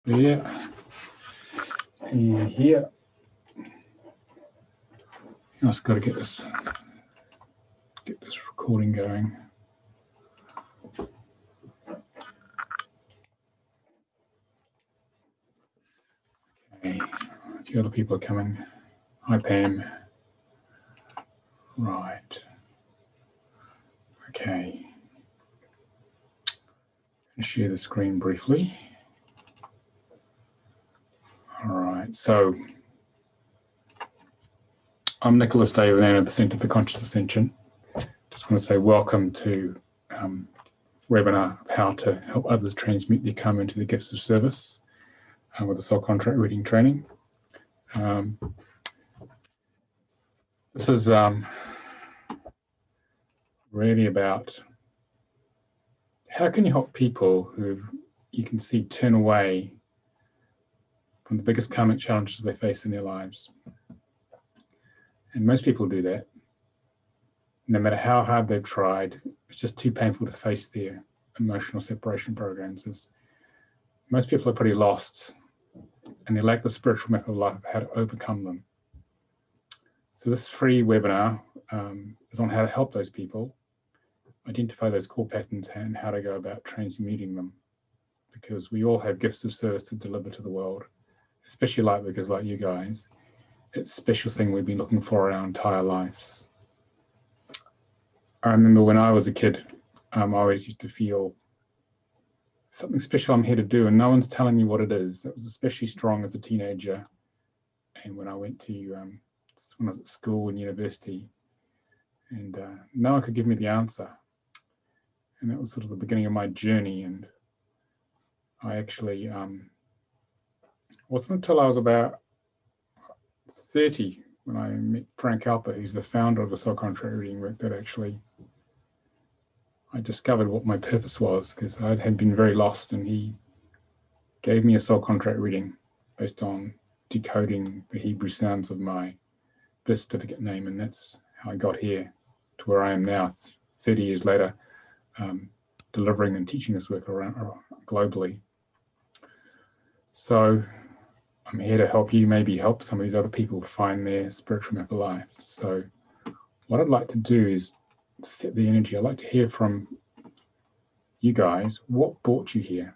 there and here. I've just got to get this recording going. Okay, a few other people are coming. Hi, Pam. Right. Okay. I'll share the screen briefly. All right, so I'm Nicolas David of the Centre for Conscious Ascension. Just want to say welcome to webinar of how to help others transmute their karma into the gifts of service with the soul contract reading training. This is really about how can you help people who you can see turn away from the biggest karmic challenges they face in their lives. And most people do that. No matter how hard they've tried, it's just too painful to face their emotional separation programs. Most people are pretty lost and they lack the spiritual map of life of how to overcome them. So this free webinar is on how to help those people identify those core patterns and how to go about transmuting them, because we all have gifts of service to deliver to the world, especially light workers like you guys. It's a special thing we've been looking for our entire lives. I remember when I was a kid, I always used to feel something special I'm here to do, and no one's telling me what it is. That was especially strong as a teenager, and when I went to when I was at school and university, and no one could give me the answer. And that was sort of the beginning of my journey. And I actually wasn't until I was about 30 when I met Frank Alper, who's the founder of the soul contract reading work, that actually I discovered what my purpose was, because I had been very lost, and he gave me a soul contract reading based on decoding the Hebrew sounds of my birth certificate name, and that's how I got here to where I am now, 30 years later, delivering and teaching this work around globally. So I'm here to help you maybe help some of these other people find their spiritual map of life. So what I'd like to do is to set the energy. I'd like to hear from you guys. What brought you here?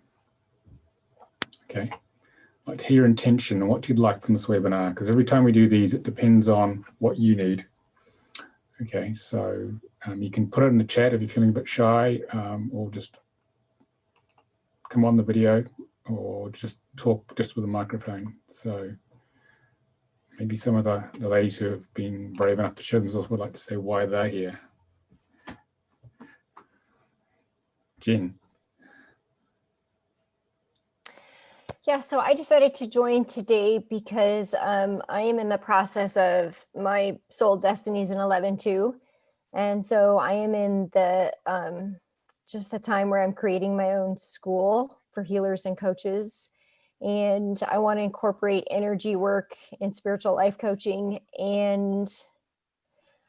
Okay. I'd like to hear your intention and what you'd like from this webinar, because every time we do these, it depends on what you need. Okay, so you can put it in the chat if you're feeling a bit shy, or just come on the video, or just talk just with a microphone. So maybe some of the ladies who have been brave enough to show themselves would like to say why they're here. Jen. Yeah, so I decided to join today because I am in the process of my soul destinies in 11-2. And so I am in the just the time where I'm creating my own school for healers and coaches. And I want to incorporate energy work and spiritual life coaching. And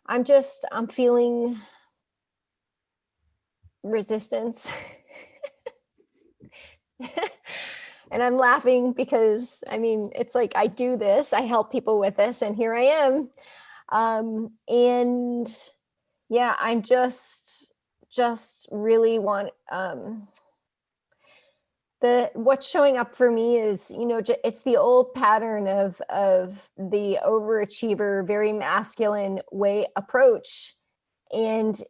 I'm feeling resistance. And I'm laughing because, I mean, it's like I do this, I help people with this, and here I am. And yeah, I'm just really want, what's showing up for me is, you know, it's the old pattern of the overachiever, very masculine way approach, and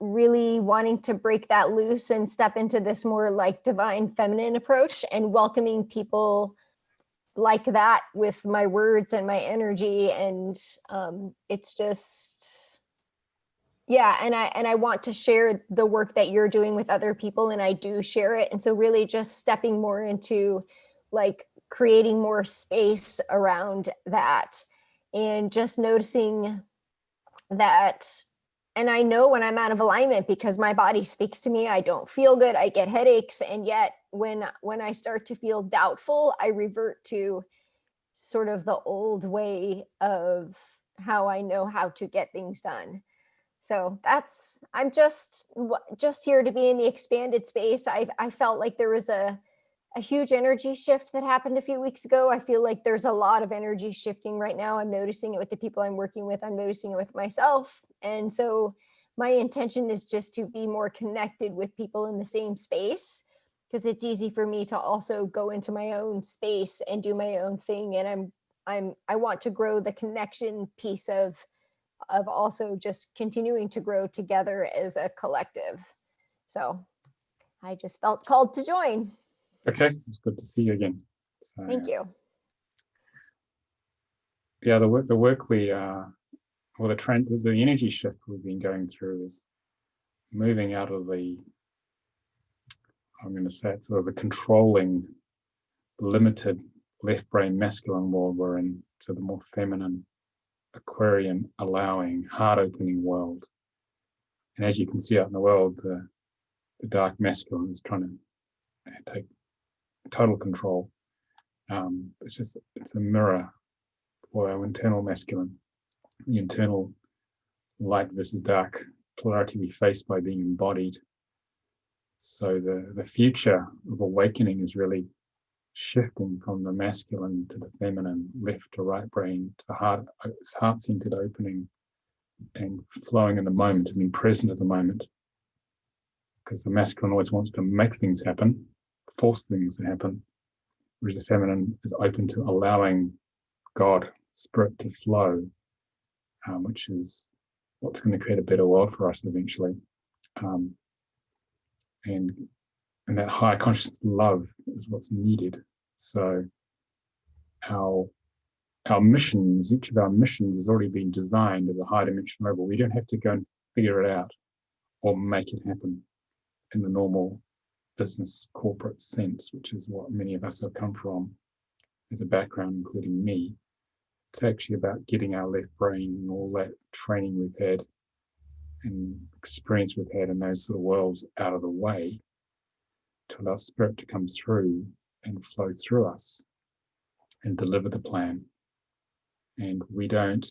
really wanting to break that loose and step into this more like divine feminine approach and welcoming people like that with my words and my energy. And it's just, yeah. And I want to share the work that you're doing with other people, and I do share it. And so really just stepping more into like creating more space around that, and just noticing that. And I know when I'm out of alignment, because my body speaks to me, I don't feel good, I get headaches. And yet when I start to feel doubtful, I revert to sort of the old way of how I know how to get things done. So I'm just here to be in the expanded space. I felt like there was a a huge energy shift that happened a few weeks ago. I feel like there's a lot of energy shifting right now. I'm noticing it with the people I'm working with. I'm noticing it with myself. And so my intention is just to be more connected with people in the same space, because it's easy for me to also go into my own space and do my own thing. And I want to grow the connection piece of also just continuing to grow together as a collective. So I just felt called to join. Okay, it's good to see you again. So, Thank you. Yeah, the work we well, the energy shift we've been going through is moving out of the, I'm going to say it's sort of the controlling, limited left brain masculine world we're in, to the more feminine, Aquarian, allowing, heart opening world. And as you can see out in the world, the dark masculine is trying to take total control. It's a mirror for our internal masculine, the internal light versus dark polarity we face by being embodied. So the future of awakening is really shifting from the masculine to the feminine, left to right brain, to the heart-centered opening and flowing in the moment and being present at the moment. Because the masculine always wants to make things happen, force things to happen, whereas the feminine is open to allowing God, spirit to flow, which is what's going to create a better world for us eventually. And that higher conscious love is what's needed. So our missions, each of our missions has already been designed at a high dimension level. We don't have to go and figure it out or make it happen in the normal business corporate sense, which is what many of us have come from as a background, including me. It's actually about getting our left brain and all that training we've had and experience we've had in those sort of worlds out of the way, to allow spirit to come through and flow through us and deliver the plan. And we don't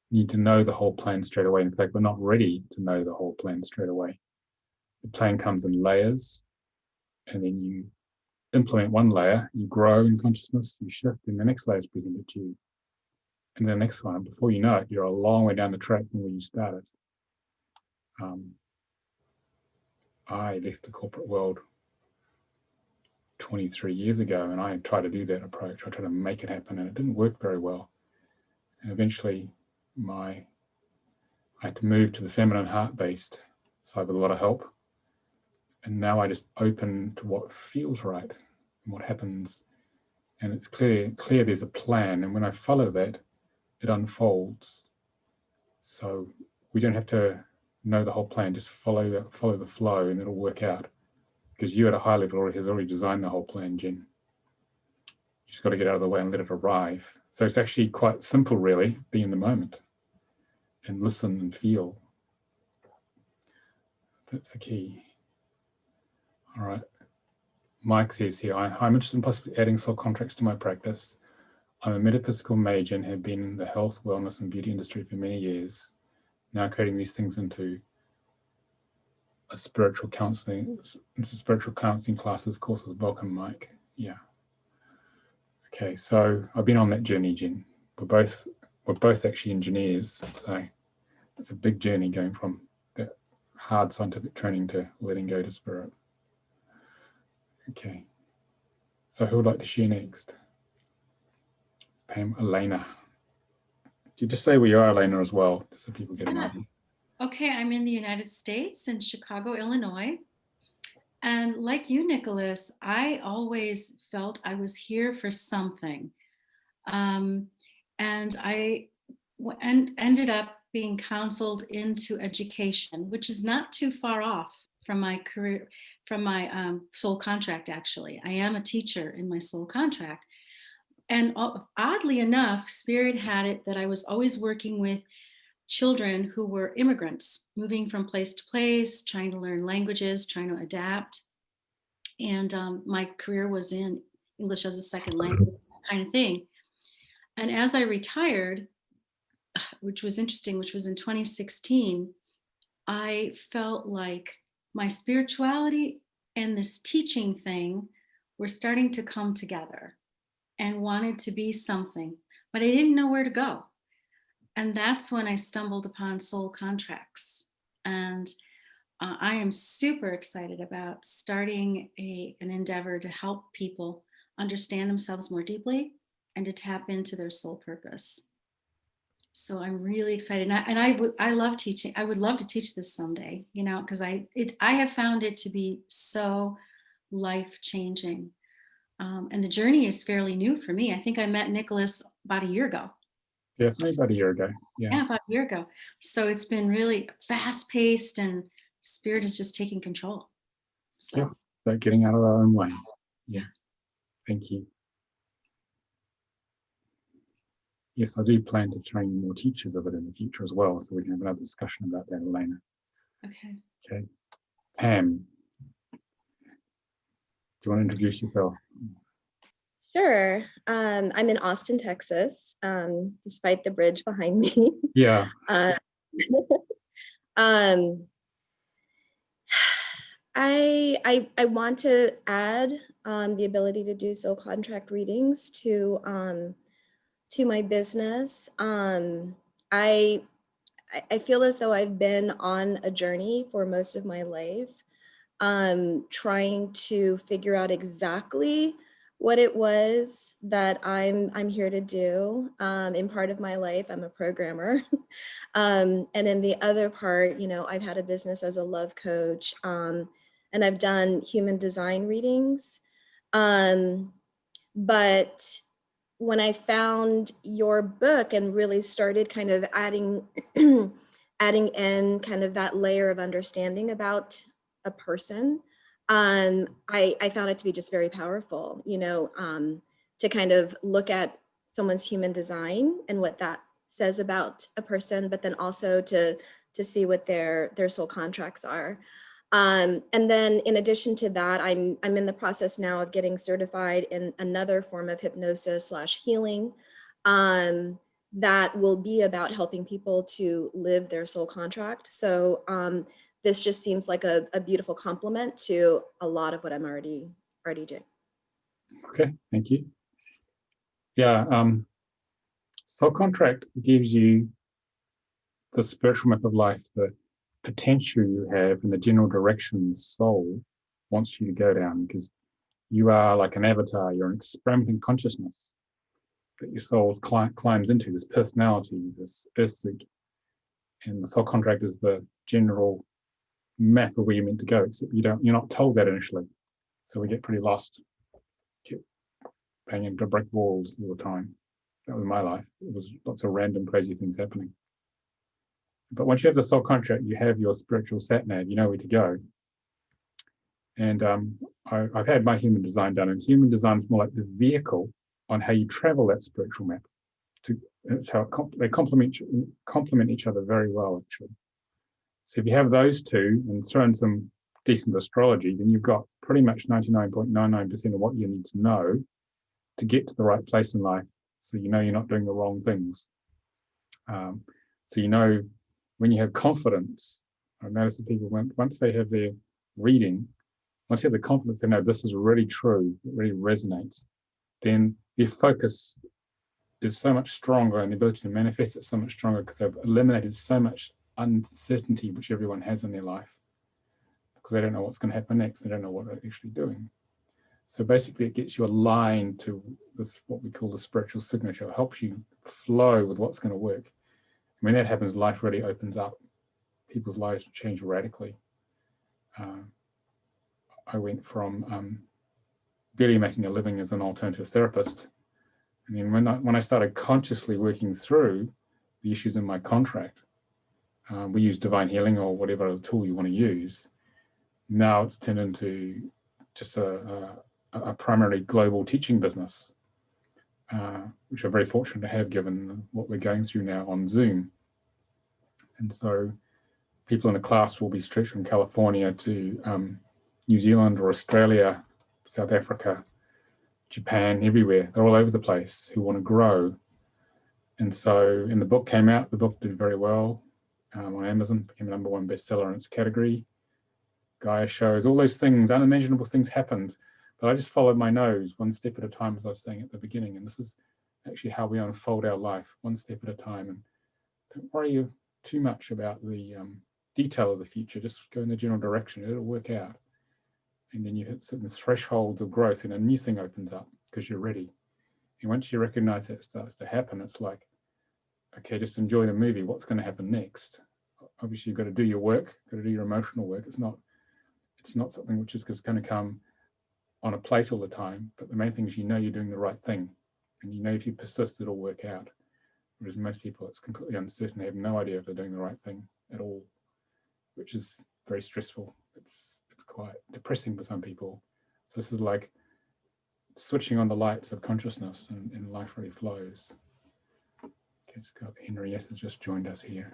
need to know the whole plan straight away. In fact, we're not ready to know the whole plan straight away. The plan comes in layers, and then you implement one layer, you grow in consciousness, you shift, and the next layer is presented to you. And the next one, before you know it, you're a long way down the track from where you started. I left the corporate world 23 years ago, and I tried to do that approach. I tried to make it happen, and it didn't work very well. And eventually, I had to move to the feminine heart-based side with a lot of help. And now I just open to what feels right and what happens. And it's clear there's a plan. And when I follow that, it unfolds. So we don't have to know the whole plan, just follow the flow, and it'll work out. Because you at a high level has already designed the whole plan, Jen. You just got to get out of the way and let it arrive. So it's actually quite simple, really. Be in the moment and listen and feel. That's the key. All right. Mike says here, I'm interested in possibly adding soul contracts to my practice. I'm a metaphysical major and have been in the health, wellness, and beauty industry for many years. Now creating these things into spiritual counseling classes, courses. Welcome, Mike. Yeah. Okay, so I've been on that journey, Jen. We're both actually engineers, so it's a big journey going from that hard scientific training to letting go to spirit. Okay, so who would like to share next? Pam, Elena. You just say where you are, Elena, as well, just so people get an idea. Okay, I'm in the United States, in Chicago, Illinois. And like you, Nicolas, I always felt I was here for something. And I ended up being counseled into education, which is not too far off from my career, from my soul contract, actually. I am a teacher in my soul contract. And oddly enough, Spirit had it that I was always working with children who were immigrants, moving from place to place, trying to learn languages, trying to adapt. And my career was in English as a second language, that kind of thing. And as I retired, which was interesting, which was in 2016, I felt like my spirituality and this teaching thing were starting to come together and wanted to be something, but I didn't know where to go. And that's when I stumbled upon soul contracts. And I am super excited about starting an endeavor to help people understand themselves more deeply and to tap into their soul purpose. So I'm really excited, and I love teaching. I would love to teach this someday, you know, because I have found it to be so life-changing, and the journey is fairly new for me. I think I met Nicolas about a year ago. Yes, maybe about a year ago. Yeah, about a year ago. So it's been really fast-paced, and spirit is just taking control. So Yeah, so getting out of our own way. Yeah, thank you. Yes, I do plan to train more teachers of it in the future as well, so we can have another discussion about that, Elena. Okay. Okay. Pam, do you want to introduce yourself? Sure. I'm in Austin, Texas, despite the bridge behind me. Yeah. I want to add the ability to do soul contract readings to my business. I feel as though I've been on a journey for most of my life, trying to figure out exactly what it was that I'm here to do. In part of my life, I'm a programmer. And in the other part, you know, I've had a business as a love coach, and I've done human design readings. But when I found your book and really started kind of adding adding in kind of that layer of understanding about a person, I found it to be just very powerful, you know, to kind of look at someone's human design and what that says about a person, but then also to see what their soul contracts are. And then in addition to that, I'm in the process now of getting certified in another form of hypnosis / healing that will be about helping people to live their soul contract. So this just seems like a beautiful complement to a lot of what I'm already doing. Okay, thank you. Yeah, soul contract gives you the spiritual map of life, the potential you have and the general direction the soul wants you to go down, because you are like an avatar, you're an experimenting consciousness that your soul climbs into, this personality, this earthseek. And the soul contract is the general map of where you're meant to go, except you're not told that initially. So we get pretty lost, keep banging into brick walls all the time. That was my life. It was lots of random crazy things happening. But once you have the soul contract, you have your spiritual sat nav, you know where to go. And I've had my human design done, and human design is more like the vehicle on how you travel that spiritual map. That's how they complement each other very well, actually. So if you have those two and throw in some decent astrology, then you've got pretty much 99.99% of what you need to know to get to the right place in life. So you know you're not doing the wrong things. So you know when you have confidence, I notice that people, once they have their reading, once you have the confidence they know this is really true, it really resonates, then their focus is so much stronger and the ability to manifest it so much stronger, because they've eliminated so much uncertainty which everyone has in their life, because they don't know what's going to happen next. They don't know what they're actually doing. So basically it gets you aligned to this, what we call the spiritual signature. It helps you flow with what's going to work. When that happens, life really opens up. People's lives change radically. I went from barely making a living as an alternative therapist, and then when I started consciously working through the issues in my contract, we use divine healing or whatever tool you want to use. Now it's turned into just a primarily global teaching business, which I'm very fortunate to have given what we're going through now on Zoom. And so people in the class will be stretched from California to New Zealand or Australia, South Africa, Japan, everywhere. They're all over the place who want to grow. And so, and the book came out, the book did very well on Amazon, became a #1 bestseller in its category. Gaia shows, all those things, unimaginable things happened. But I just followed my nose one step at a time, as I was saying at the beginning. And this is actually how we unfold our life, one step at a time. And don't worry too much about the detail of the future. Just go in the general direction. It'll work out. And then you hit certain thresholds of growth and a new thing opens up because you're ready. And once you recognize that starts to happen, it's like, okay, just enjoy the movie. What's going to happen next? Obviously, you've got to do your work, got to do your emotional work. It's not something which is just going to come on a plate all the time. But the main thing is, you know, you're doing the right thing. And you know, if you persist, it'll work out. Whereas most people, it's completely uncertain. They have no idea if they're doing the right thing at all, which is very stressful. It's quite depressing for some people. So this is like switching on the lights of consciousness, and life really flows. Okay, let's go up. Henrietta's just joined us here.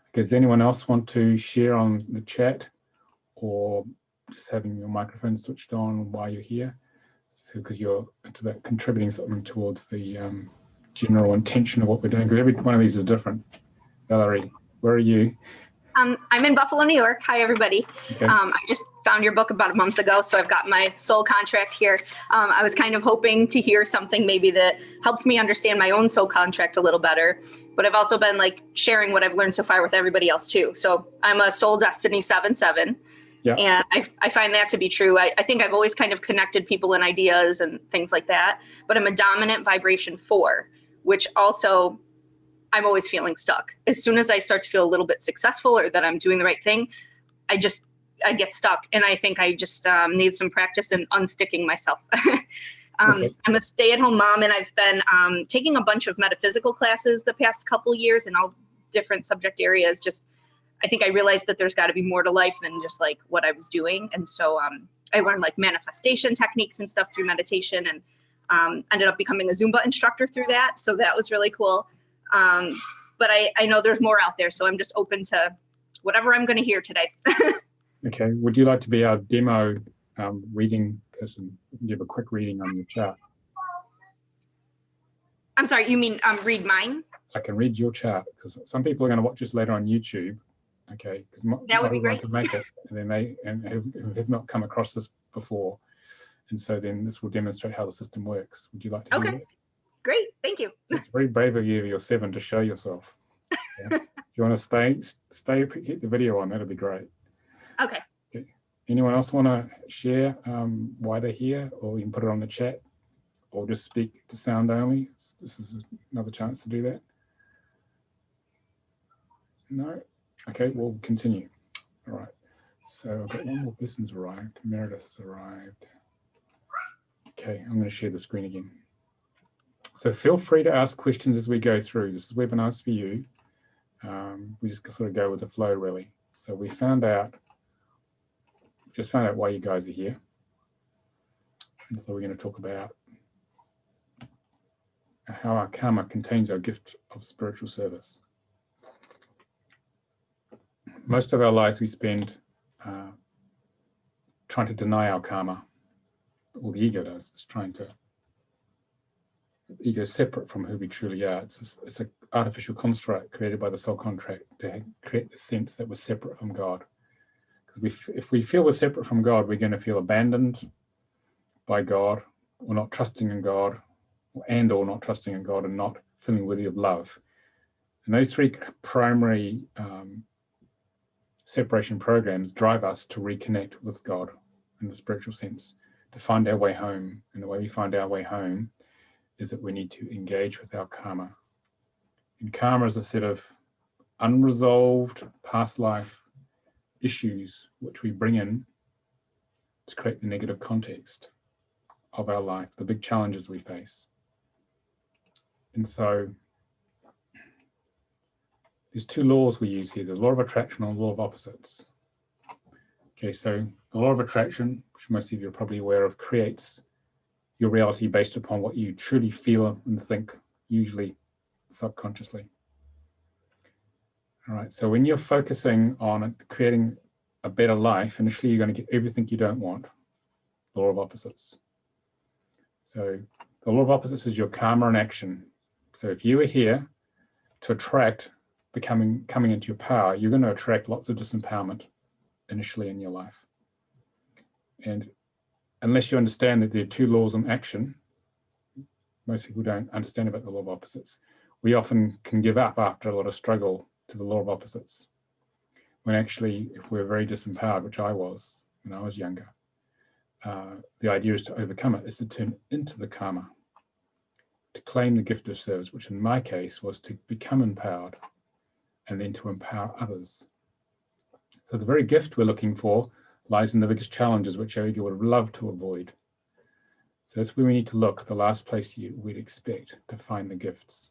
Okay, does anyone else want to share on the chat, or just having your microphone switched on while you're here? Because it's about contributing something towards the general intention of what we're doing, because every one of these is different. Valerie, where are you? I'm in Buffalo, New York. Hi, everybody. Okay. I just found your book about a month ago, so I've got my soul contract here. I was kind of hoping to hear something maybe that helps me understand my own soul contract a little better, but I've also been like sharing what I've learned so far with everybody else too. So I'm a soul destiny 7/7. Yeah. And I find that to be true. I think I've always kind of connected people and ideas and things like that, but I'm a dominant vibration 4, which also I'm always feeling stuck. As soon as I start to feel a little bit successful or that I'm doing the right thing, I get stuck. And I think I just need some practice in unsticking myself. Okay. I'm a stay-at-home mom, and I've been taking a bunch of metaphysical classes the past couple years in all different subject areas. I think I realized that there's got to be more to life than just like what I was doing. And so I learned like manifestation techniques and stuff through meditation, and ended up becoming a Zumba instructor through that. So that was really cool. But I know there's more out there, so I'm just open to whatever I'm going to hear today. Okay. Would you like to be our demo reading person? Give a quick reading on your chart. I'm sorry, you mean read mine? I can read your chart, because some people are going to watch this later on YouTube. Okay, because That would be great. can make it, and then they have not come across this before, and so then this will demonstrate how the system works. Would you like to do that? Great, thank you. So it's very brave of you, your 7, to show yourself. Yeah. If you want to stay, keep the video on. That'll be great. Okay. Anyone else want to share why they're here, or you can put it on the chat, or just speak to sound only? This is another chance to do that. No? Okay, we'll continue. All right. So I've got one more person's arrived. Meredith's arrived. Okay, I'm going to share the screen again. So feel free to ask questions as we go through. This is webinars for you. We just sort of go with the flow, really. So we found out why you guys are here. And so we're going to talk about how our karma contains our gift of spiritual service. Most of our lives we spend trying to deny our karma. All the ego does is the ego is separate from who we truly are. It's an artificial construct created by the soul contract to create the sense that we're separate from God. Because if we feel we're separate from God, we're going to feel abandoned by God, or not trusting in God, or not trusting in God, and not feeling worthy of love. And those 3 primary separation programs drive us to reconnect with God in the spiritual sense, to find our way home. And the way we find our way home is that we need to engage with our karma. And karma is a set of unresolved past life issues which we bring in to create the negative context of our life, the big challenges we face. And so there's 2 laws we use here. There's the law of attraction and the law of opposites. Okay, so the law of attraction, which most of you are probably aware of, creates your reality based upon what you truly feel and think, usually subconsciously. All right, so when you're focusing on creating a better life, initially you're going to get everything you don't want. Law of opposites. So the law of opposites is your karma in action. So if you are here to attract coming into your power, you're going to attract lots of disempowerment initially in your life. And unless you understand that there are two laws in action, most people don't understand about the law of opposites. We often can give up after a lot of struggle to the law of opposites. When actually, if we're very disempowered, which I was when I was younger, the idea is to overcome it, is to turn into the karma, to claim the gift of service, which in my case was to become empowered and then to empower others. So the very gift we're looking for lies in the biggest challenges, which our ego would love to avoid. So that's where we need to look, the last place we'd expect to find the gifts.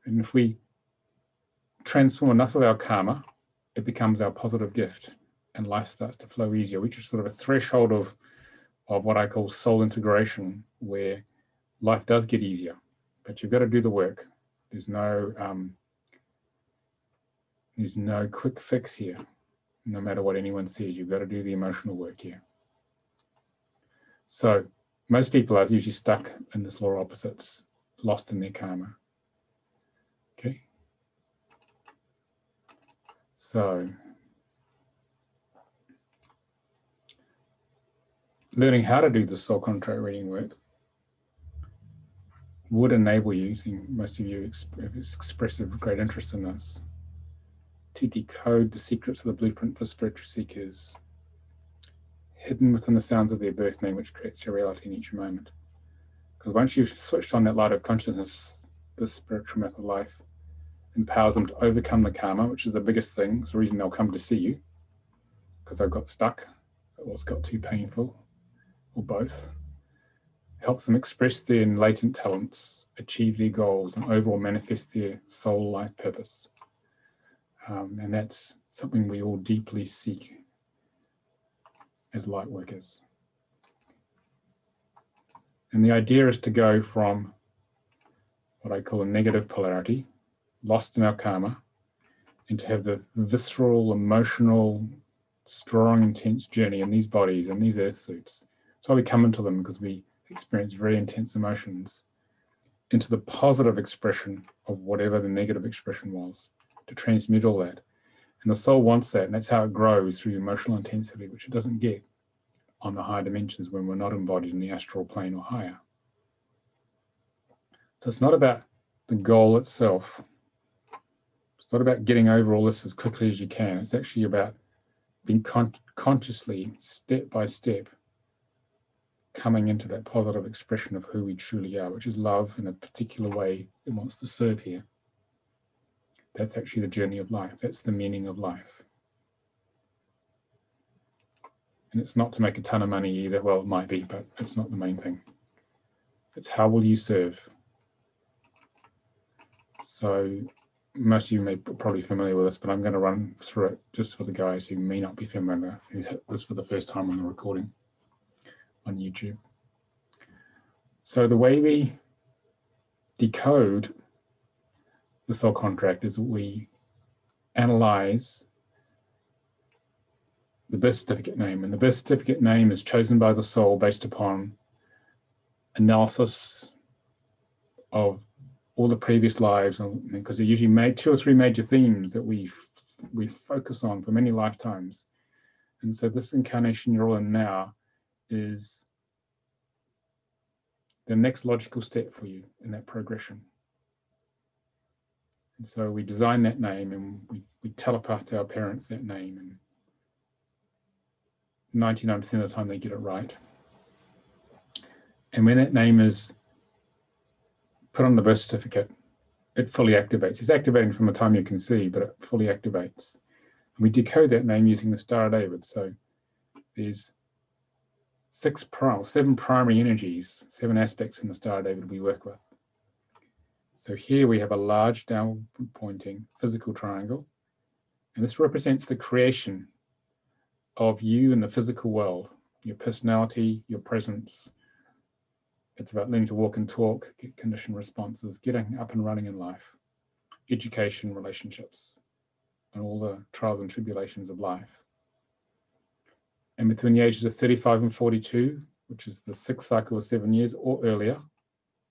And if we transform enough of our karma, it becomes our positive gift and life starts to flow easier, which is sort of a threshold of what I call soul integration, where life does get easier, but you've got to do the work. There's no quick fix here. No matter what anyone says, you've got to do the emotional work here. So most people are usually stuck in this law of opposites, lost in their karma. Okay. So learning how to do the soul contract reading work would enable you, most of you have expressed great interest in this, to decode the secrets of the blueprint for spiritual seekers, hidden within the sounds of their birth name, which creates your reality in each moment. Because once you've switched on that light of consciousness, this spiritual map of life empowers them to overcome the karma, which is the biggest thing. It's the reason they'll come to see you, because they've got stuck, or it's got too painful, or both. Helps them express their latent talents, achieve their goals, and overall manifest their soul life purpose. And that's something we all deeply seek as light workers. And the idea is to go from what I call a negative polarity, lost in our karma, and to have the visceral, emotional, strong, intense journey in these bodies, in these earth suits. That's why we come into them, because we experience very intense emotions, into the positive expression of whatever the negative expression was, to transmute all that. And the soul wants that, and that's how it grows, through emotional intensity, which it doesn't get on the higher dimensions when we're not embodied in the astral plane or higher. So it's not about the goal itself. It's not about getting over all this as quickly as you can. It's actually about being consciously, step by step, coming into that positive expression of who we truly are, which is love in a particular way it wants to serve here. That's actually the journey of life. That's the meaning of life. And it's not to make a ton of money either. Well, it might be, but it's not the main thing. It's how will you serve? So most of you may be probably familiar with this, but I'm going to run through it just for the guys who may not be familiar, who's hit this for the first time on the recording on YouTube. So the way we decode the soul contract is we analyze the birth certificate name, and the birth certificate name is chosen by the soul based upon analysis of all the previous lives, because they're usually made 2 or 3 major themes that we focus on for many lifetimes. And so this incarnation you're all in now is the next logical step for you in that progression. And so we design that name, and we telepath to our parents that name, and 99% of the time they get it right. And when that name is put on the birth certificate, it fully activates. It's activating from the time you can see, but it fully activates. And we decode that name using the Star of David. So there's 7 primary energies, 7 aspects in the Star of David we work with. So here we have a large downward pointing physical triangle, and this represents the creation of you in the physical world, your personality, your presence. It's about learning to walk and talk, get conditioned responses, getting up and running in life, education, relationships, and all the trials and tribulations of life. And between the ages of 35 and 42, which is the 6th cycle of 7 years or earlier,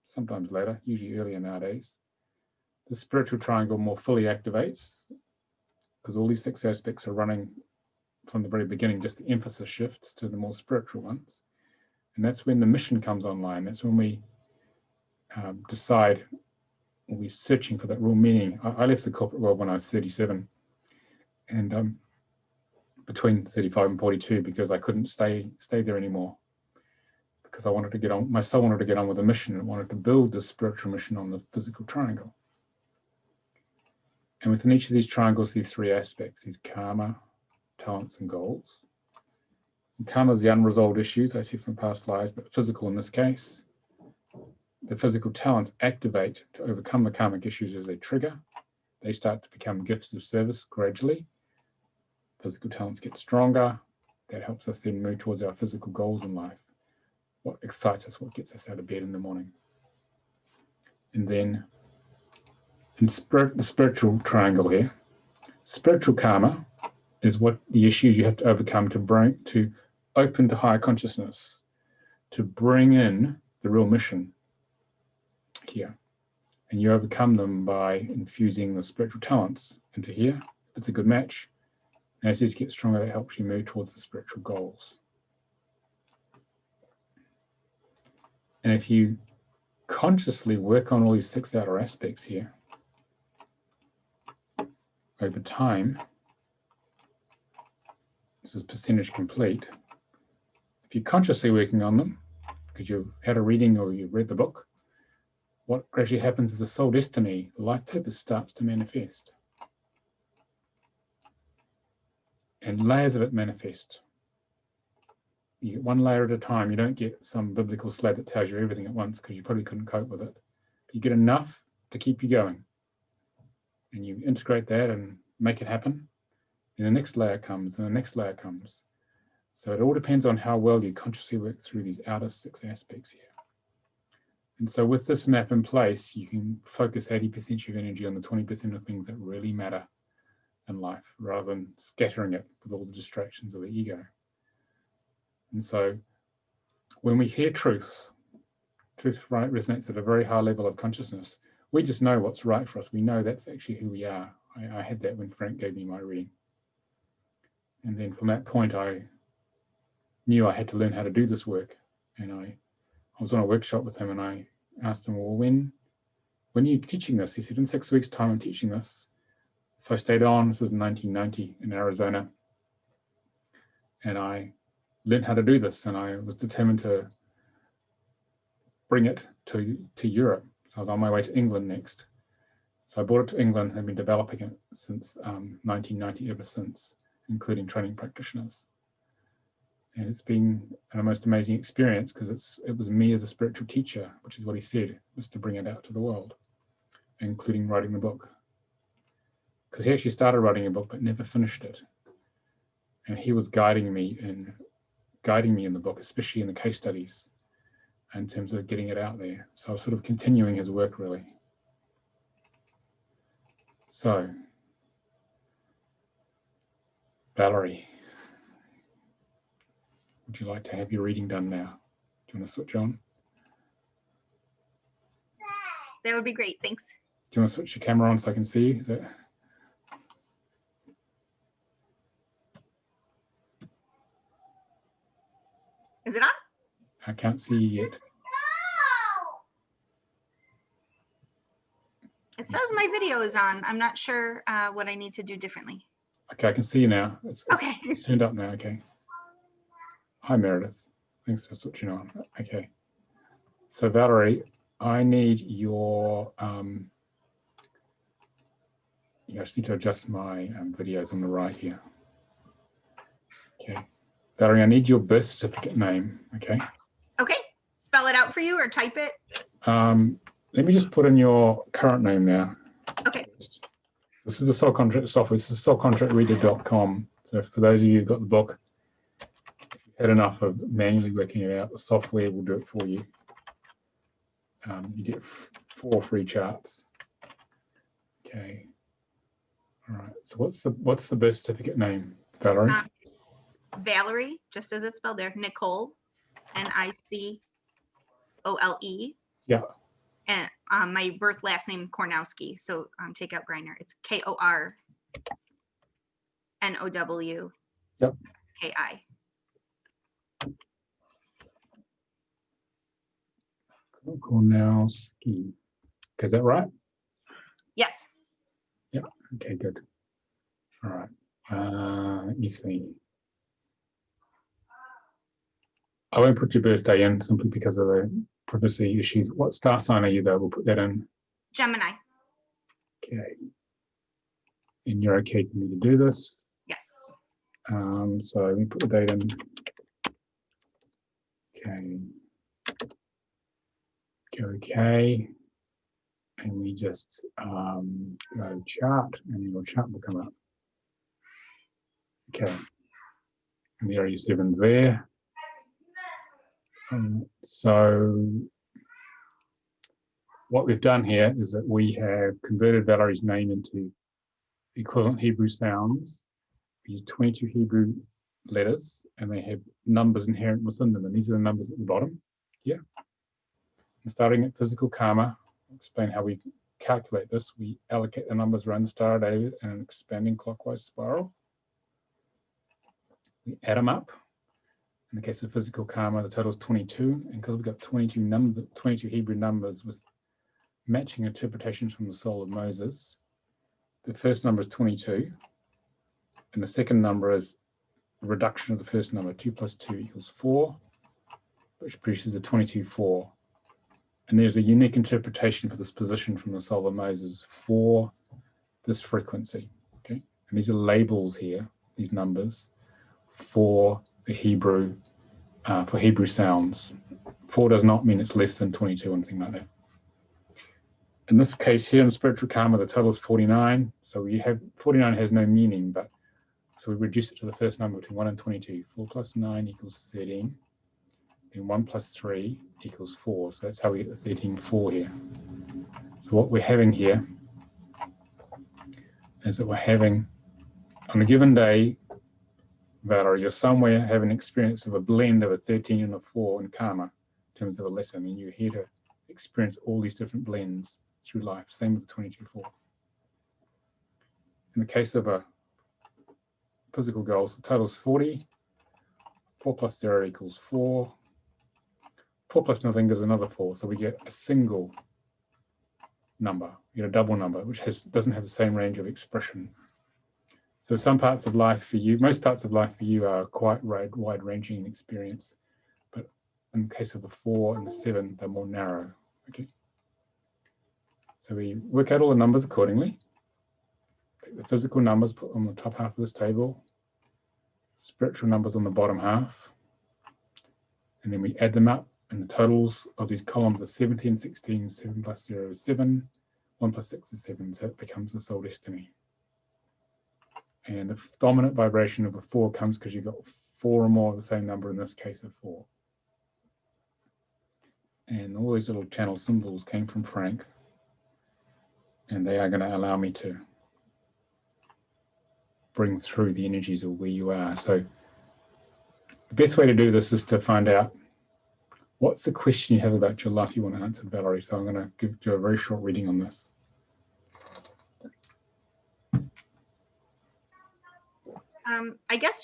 sometimes later, usually earlier nowadays, the spiritual triangle more fully activates, because all these 6 aspects are running from the very beginning, just the emphasis shifts to the more spiritual ones. And that's when the mission comes online. That's when we decide, we're searching for that real meaning. I left the corporate world when I was 37, and between 35 and 42, because I couldn't stay there anymore. Because I wanted to get on, my soul wanted to get on with a mission and wanted to build this spiritual mission on the physical triangle. And within each of these triangles, these three aspects, these karma, talents, and goals. And karma is the unresolved issues I see from past lives, but physical in this case. The physical talents activate to overcome the karmic issues as they trigger. They start to become gifts of service gradually. Physical talents get stronger. That helps us then move towards our physical goals in life. What excites us, what gets us out of bed in the morning. And then in the spiritual triangle here, spiritual karma is what the issues you have to overcome to open to higher consciousness, to bring in the real mission here. And you overcome them by infusing the spiritual talents into here. If it's a good match, and as these get stronger, that helps you move towards the spiritual goals. And if you consciously work on all these 6 outer aspects here, over time, this is percentage complete. If you're consciously working on them, because you've had a reading or you've read the book, what gradually happens is the soul destiny, the life purpose starts to manifest. And layers of it manifest. You get one layer at a time. You don't get some biblical slate that tells you everything at once, because you probably couldn't cope with it. But you get enough to keep you going. And you integrate that and make it happen. And the next layer comes, and the next layer comes. So it all depends on how well you consciously work through these outer 6 aspects here. And so with this map in place, you can focus 80% of your energy on the 20% of things that really matter in life, rather than scattering it with all the distractions of the ego. And so when we hear truth resonates at a very high level of consciousness. We just know what's right for us. We know that's actually who we are. I had that when Frank gave me my reading. And then from that point, I knew I had to learn how to do this work. And I was on a workshop with him, and I asked him, well, when are you teaching this? He said, in 6 weeks' time, I'm teaching this. So I stayed on. This was in 1990 in Arizona. And I learned how to do this, and I was determined to bring it to Europe. So I was on my way to England next. So I brought it to England and have been developing it since 1990, ever since, including training practitioners. And it's been a most amazing experience, because it was me as a spiritual teacher, which is what he said, was to bring it out to the world, including writing the book. Because he actually started writing a book but never finished it. And he was guiding me in the book, especially in the case studies, in terms of getting it out there. So I was sort of continuing his work, really. So, Valerie, would you like to have your reading done now? Do you want to switch on? That would be great. Thanks. Do you want to switch your camera on so I can see you? Is that... Is it on? I can't see you yet. It says my video is on. I'm not sure what I need to do differently. Okay, I can see you now. Okay. It's turned up now, okay. Hi, Meredith. Thanks for switching on. Okay. So, Valerie, I need your... I just need to adjust my videos on the right here. Okay. Valerie, I need your birth certificate name, okay? Okay. Spell it out for you or type it? Let me just put in your current name now. Okay. This is the soul contract software. This is soulcontractreader.com. So for those of you who've got the book, if you've had enough of manually working it out, the software will do it for you. You get 4 free charts. Okay. All right. So what's the birth certificate name, Valerie? Valerie, just as it's spelled there. Nicole, Nicole. Yeah. And my birth last name Kornowski. So take out Greiner. It's Kornowski. Yep. It's KI. Kornowski. Okay, is that right? Yes. Okay, good. All right. Let me see. I won't put your birthday in simply because of the privacy issues. What star sign are you though? We'll put that in. Gemini. Okay. And you're okay for me to do this. Yes. So let me put the date in. Okay. And we just go chart, and your chart will come up. Okay. And the RE7 there. So what we've done here is that we have converted Valerie's name into equivalent Hebrew sounds. We use 22 Hebrew letters, and they have numbers inherent within them. And these are the numbers at the bottom here. And starting at physical karma, I'll explain how we calculate this. We allocate the numbers around the Star of David in an expanding clockwise spiral. We add them up. In the case of physical karma, the total is 22, and because we've got 22 Hebrew numbers with matching interpretations from the soul of Moses, the first number is 22, and the second number is a reduction of the first number. 2 plus 2 equals 4, which produces a 22-4. And there's a unique interpretation for this position from the soul of Moses for this frequency. Okay, and these are labels here, these numbers, for the Hebrew sounds. 4 does not mean it's less than 22 or anything like that. In this case here in spiritual karma, the total is 49. So we have 49 has no meaning, but so we reduce it to the first number between 1 and 22. 4 plus 9 equals 13. Then 1 plus 3 equals 4. So that's how we get the 13-4 here. So what we're having here is that we're having, on a given day, Valerie, you're somewhere having an experience of a blend of a 13 and a 4 in karma in terms of a lesson, and you're here to experience all these different blends through life. Same with the 22-4. In the case of a physical goals, the total is 40. 4 plus 0 equals 4. 4 plus nothing gives another 4. So we get a single number, you get a double number, which doesn't have the same range of expression. So some parts of life for you, most parts of life for you are quite wide-ranging in experience, but in the case of the 4 and the 7, they're more narrow. Okay. So we work out all the numbers accordingly. Take the physical numbers, put on the top half of this table, spiritual numbers on the bottom half, and then we add them up, and the totals of these columns are 17, 16, 7 plus 0 is 7, 1 plus 6 is 7, so it becomes the soul destiny. And the dominant vibration of a 4 comes because you've got 4 or more of the same number, in this case of 4. And all these little channel symbols came from Frank, and they are going to allow me to bring through the energies of where you are. So the best way to do this is to find out what's the question you have about your life you want to answer, Valerie. So I'm going to give you a very short reading on this. I guess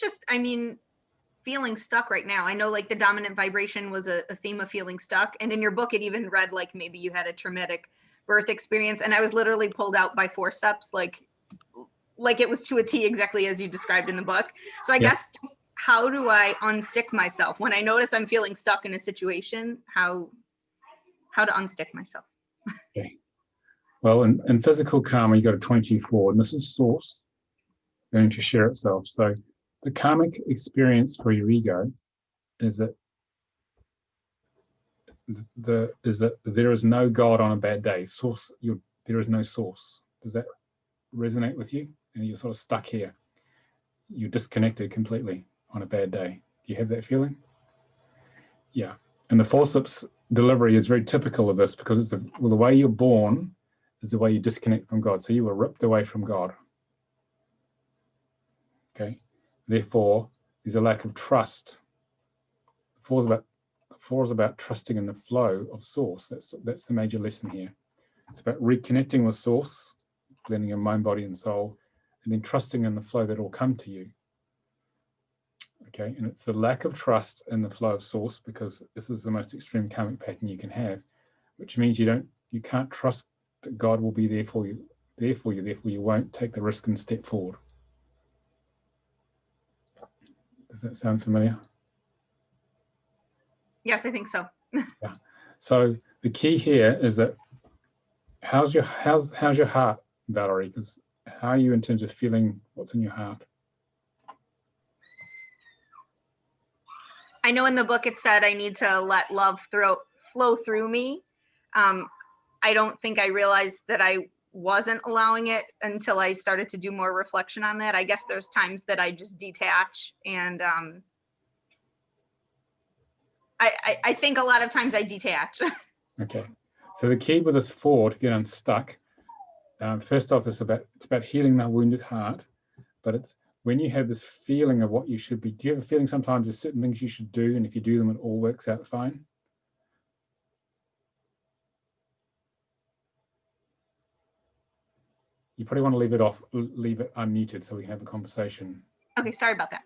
feeling stuck right now. I know like the dominant vibration was a theme of feeling stuck. And in your book, it even read like maybe you had a traumatic birth experience. And I was literally pulled out by forceps, like it was to a T exactly as you described in the book. So I guess just how do I unstick myself when I notice I'm feeling stuck in a situation? How to unstick myself? Okay. Well, in physical karma, you got a 22-4, and this is source going to share itself. So the karmic experience for your ego is that there is no God on a bad day. There is no source. Does that resonate with you? And you're sort of stuck here. You're disconnected completely on a bad day. Do you have that feeling? Yeah. And the forceps delivery is very typical of this because the way you're born is the way you disconnect from God. So you were ripped away from God. Okay. Therefore, there's a lack of trust. The four is about trusting in the flow of source. That's the major lesson here. It's about reconnecting with source, blending your mind, body, and soul, and then trusting in the flow that will come to you. Okay, and it's the lack of trust in the flow of source, because this is the most extreme karmic pattern you can have, which means you can't trust that God will be there for you, therefore you won't take the risk and step forward. Does that sound familiar? Yes, I think so. Yeah. So the key here is that how's your heart, Valerie? Because how are you in terms of feeling what's in your heart? I know in the book it said I need to let love flow through me. I don't think I realized that I wasn't allowing it until I started to do more reflection on that. I guess there's times that I just detach, and I think a lot of times I detach. Okay, so the key with this 4 to get unstuck, first off, it's about healing the wounded heart, but it's when you have this feeling of what you should be. Do you have a feeling sometimes there's certain things you should do, and if you do them, it all works out fine? You probably want to leave it unmuted so we can have a conversation. Okay, sorry about that.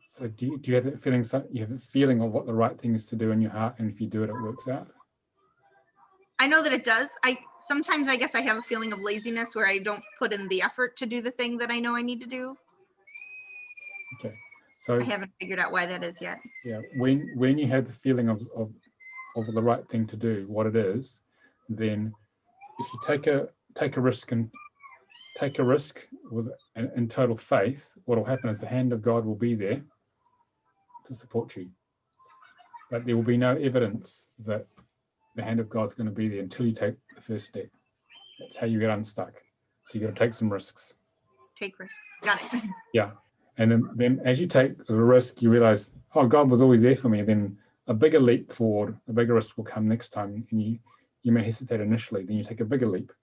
So do you have that feeling? You have a feeling of what the right thing is to do in your heart, and if you do it, it works out? I know that it does. Sometimes I guess I have a feeling of laziness where I don't put in the effort to do the thing that I know I need to do. Okay, so I haven't figured out why that is yet. yeah, when you have the feeling of the right thing to do, what it is, then if you take a risk with in total faith, what will happen is the hand of God will be there to support you, but there will be no evidence that the hand of God's going to be there until you take the first step. That's how you get unstuck. So you got to take some risks. Take risks. Got it. Yeah, and then as you take the risk, you realize, oh, God was always there for me. And then a bigger leap forward, a bigger risk will come next time, and you may hesitate initially. Then you take a bigger leap,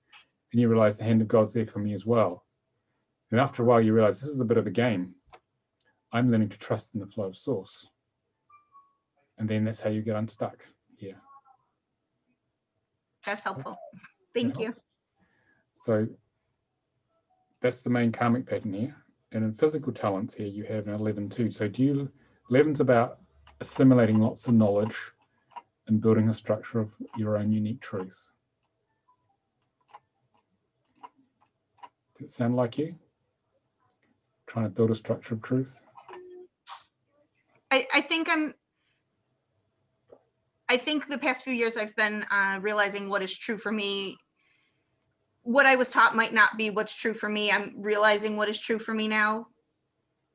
and you realize the hand of God's there for me as well. And after a while, you realize this is a bit of a game. I'm learning to trust in the flow of source. And then that's how you get unstuck here. That's helpful. Thank you. So that's the main karmic pattern here. And in physical talents here, you have an 11-2. So 11's about assimilating lots of knowledge and building a structure of your own unique truth. Does it sound like you? Trying to build a structure of truth? I think the past few years I've been realizing what is true for me. What I was taught might not be what's true for me. I'm realizing what is true for me now.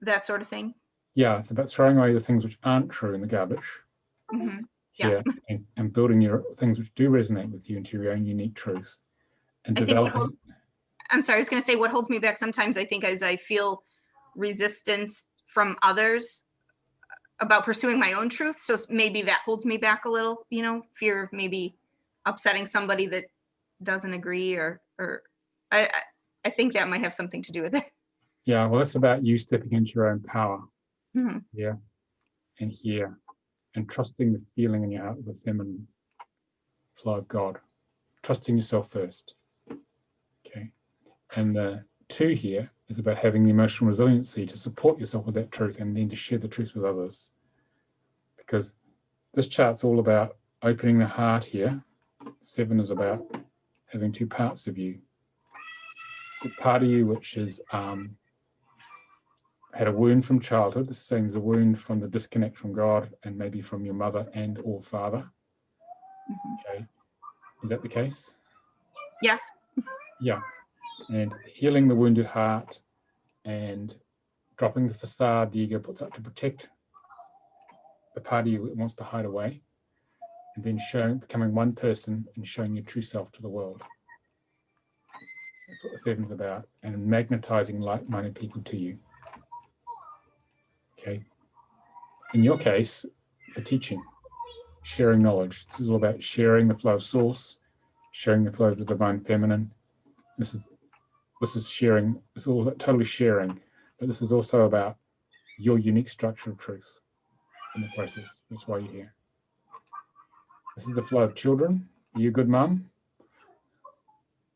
That sort of thing. Yeah, it's about throwing away the things which aren't true in the garbage. Mm-hmm. Yeah. And building your things which do resonate with you into your own unique truth. And developing. I'm sorry, I was going to say what holds me back sometimes, I think, is I feel resistance from others about pursuing my own truth. So maybe that holds me back a little, fear of maybe upsetting somebody that doesn't agree, or I think that might have something to do with it. Yeah, well, it's about you stepping into your own power. Mm-hmm. Yeah. And here, and trusting the feeling in your heart of the feminine flow of God. Trusting yourself first. Okay. And the 2 here is about having the emotional resiliency to support yourself with that truth and then to share the truth with others. Because this chart's all about opening the heart here. 7 is about having 2 parts of you. The part of you which is had a wound from childhood. This is saying there's a wound from the disconnect from God and maybe from your mother and or father. Mm-hmm. Okay. Is that the case? Yes. Yeah. And healing the wounded heart and dropping the facade the ego puts up to protect the part of you that wants to hide away, and then becoming one person and showing your true self to the world. That's what the 7's about, and magnetizing like-minded people to you. Okay. In your case, for teaching, sharing knowledge. This is all about sharing the flow of source, sharing the flow of the divine feminine. This is sharing. It's all about totally sharing, but this is also about your unique structure of truth in the process. That's why you're here. This is the flow of children. Are you a good mum?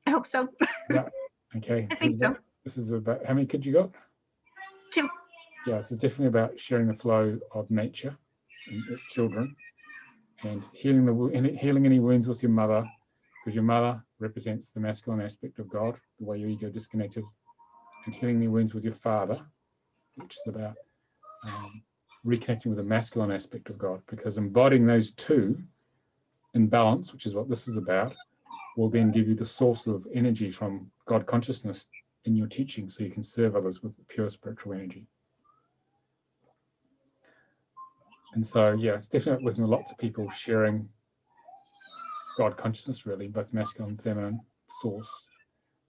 I hope so. Yeah. Okay. I think so. This is about how many kids you got? 2. yeah, this is definitely about sharing the flow of nature and children, and healing any wounds with your mother, because your mother represents the masculine aspect of God, the way your ego disconnected, and healing any wounds with your father, which is about reconnecting with the masculine aspect of God, because embodying those two in balance, which is what this is about, will then give you the source of energy from God consciousness in your teaching, so you can serve others with pure spiritual energy. And so, yeah, it's definitely working with lots of people sharing God consciousness, really, both masculine and feminine source.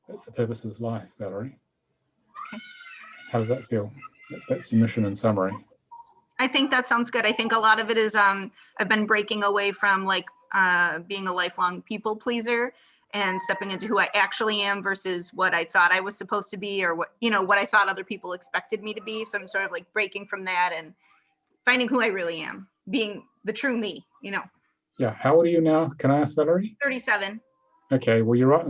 That's the purpose of this life, Valerie. Okay. How does that feel? That's your mission in summary. I think that sounds good. I think a lot of it is I've been breaking away from like being a lifelong people pleaser and stepping into who I actually am versus what I thought I was supposed to be, or what, you know, what I thought other people expected me to be. So I'm sort of like breaking from that and finding who I really am, being the true me, you know. Yeah. How old are you now? Can I ask, Valerie? 37. Okay. Well, you're right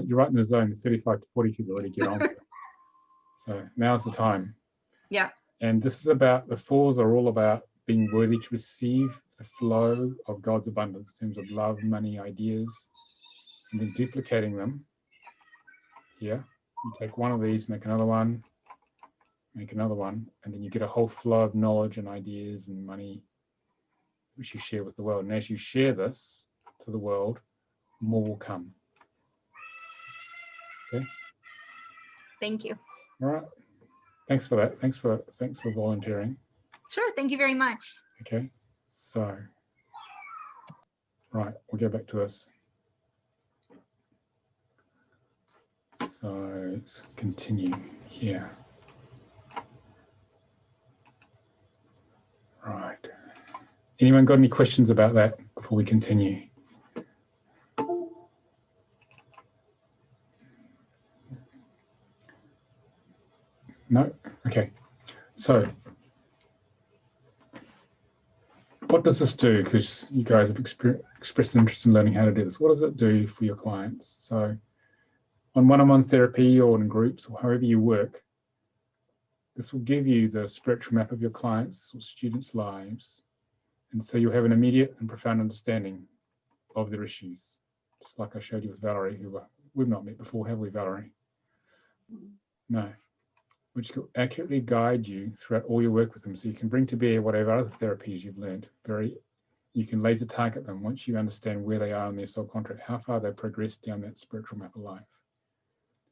you're right in the zone. The 35 to 40 could already get on. So now's the time. Yeah. And this is about, the fours are all about being worthy to receive the flow of God's abundance in terms of love, money, ideas, and then duplicating them. Here, you take one of these, make another one, and then you get a whole flow of knowledge and ideas and money, which you share with the world. And as you share this to the world, more will come. Okay. Thank you. All right. Thanks for that. Thanks for volunteering. Sure. Thank you very much. Okay. So, right, we'll go back to this. So let's continue here. Right. Anyone got any questions about that before we continue? No? Okay. So what does this do? Because you guys have expressed an interest in learning how to do this. What does it do for your clients? So on one-on-one therapy or in groups or however you work, this will give you the spiritual map of your clients' or students' lives. And so you'll have an immediate and profound understanding of their issues. Just like I showed you with Valerie, who we've not met before, have we, Valerie? No. Which will accurately guide you throughout all your work with them. So you can bring to bear whatever other therapies you've learned. You can laser target them once you understand where they are in their soul contract, how far they've progressed down that spiritual map of life,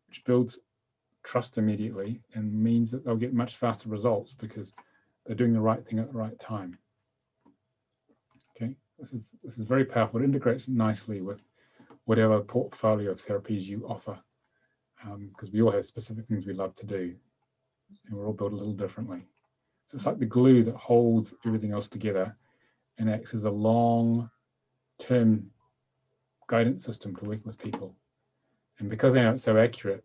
which builds trust immediately and means that they'll get much faster results because they're doing the right thing at the right time. Okay, this is very powerful. It integrates nicely with whatever portfolio of therapies you offer, because we all have specific things we love to do, and we're all built a little differently. So it's like the glue that holds everything else together and acts as a long-term guidance system to work with people. And because they know it's so accurate,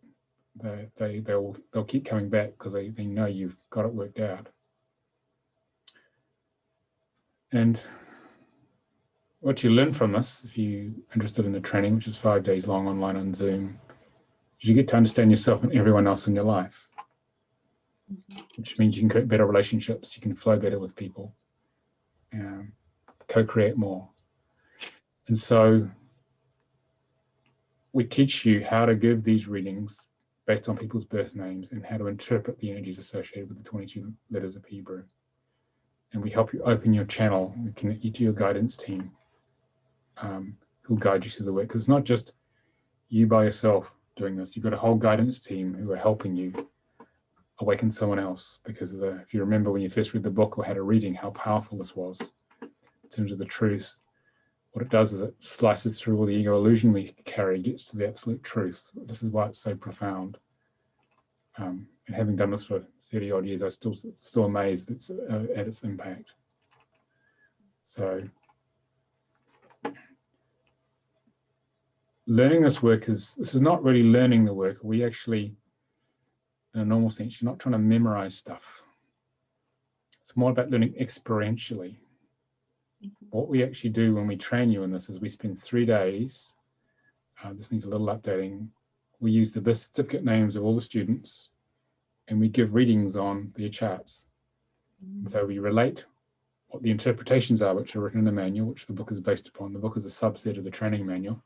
they'll keep coming back because they know you've got it worked out. And what you learn from this, if you're interested in the training, which is 5 days long online on Zoom, is you get to understand yourself and everyone else in your life, which means you can create better relationships, you can flow better with people, co-create more. And so we teach you how to give these readings based on people's birth names and how to interpret the energies associated with the 22 letters of Hebrew. And we help you open your channel. We connect you to your guidance team who'll guide you through the work. Because it's not just you by yourself doing this. You've got a whole guidance team who are helping you awaken someone else. Because if you remember when you first read the book or had a reading, how powerful this was in terms of the truth. What it does is it slices through all the ego illusion we carry, gets to the absolute truth. This is why it's so profound. And having done this for 30 odd years, I'm still amazed it's at its impact. So learning this work this is not really learning the work. We actually, in a normal sense, you're not trying to memorize stuff. It's more about learning experientially. What we actually do when we train you in this is we spend 3 days, this needs a little updating, we use the birth certificate names of all the students and we give readings on their charts. And so we relate what the interpretations are, which are written in the manual, which the book is based upon. The book is a subset of the training manual.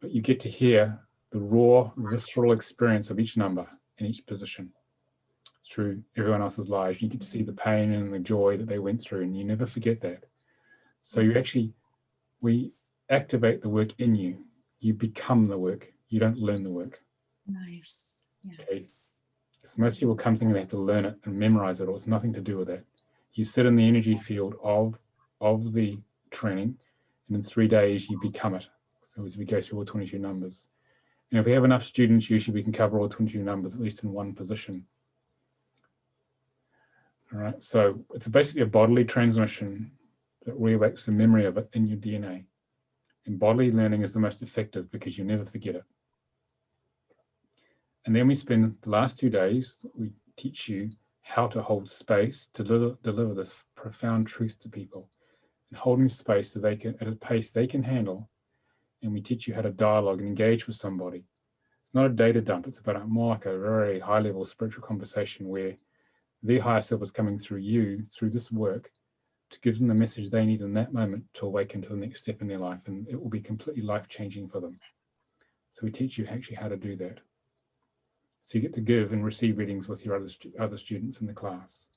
But you get to hear the raw, visceral experience of each number in each position through everyone else's lives. You get to see the pain and the joy that they went through, and you never forget that. So we activate the work in you. You become the work. You don't learn the work. Nice. Yeah. Okay. So most people come thinking they have to learn it and memorize it, or it's nothing to do with that. You sit in the energy field of the training, and in 3 days you become it. So as we go through all 22 numbers. And if we have enough students, usually we can cover all 22 numbers, at least in one position. All right, so it's basically a bodily transmission that reawakes the memory of it in your DNA. And bodily learning is the most effective because you never forget it. And then we spend the last 2 days, we teach you how to hold space to deliver this profound truth to people. And holding space so they can, at a pace they can handle. And we teach you how to dialogue and engage with somebody. It's not a data dump, it's about more like a very high level spiritual conversation where their higher self is coming through you, through this work, to give them the message they need in that moment to awaken to the next step in their life, and it will be completely life-changing for them. So we teach you actually how to do that. So you get to give and receive readings with your other students in the class.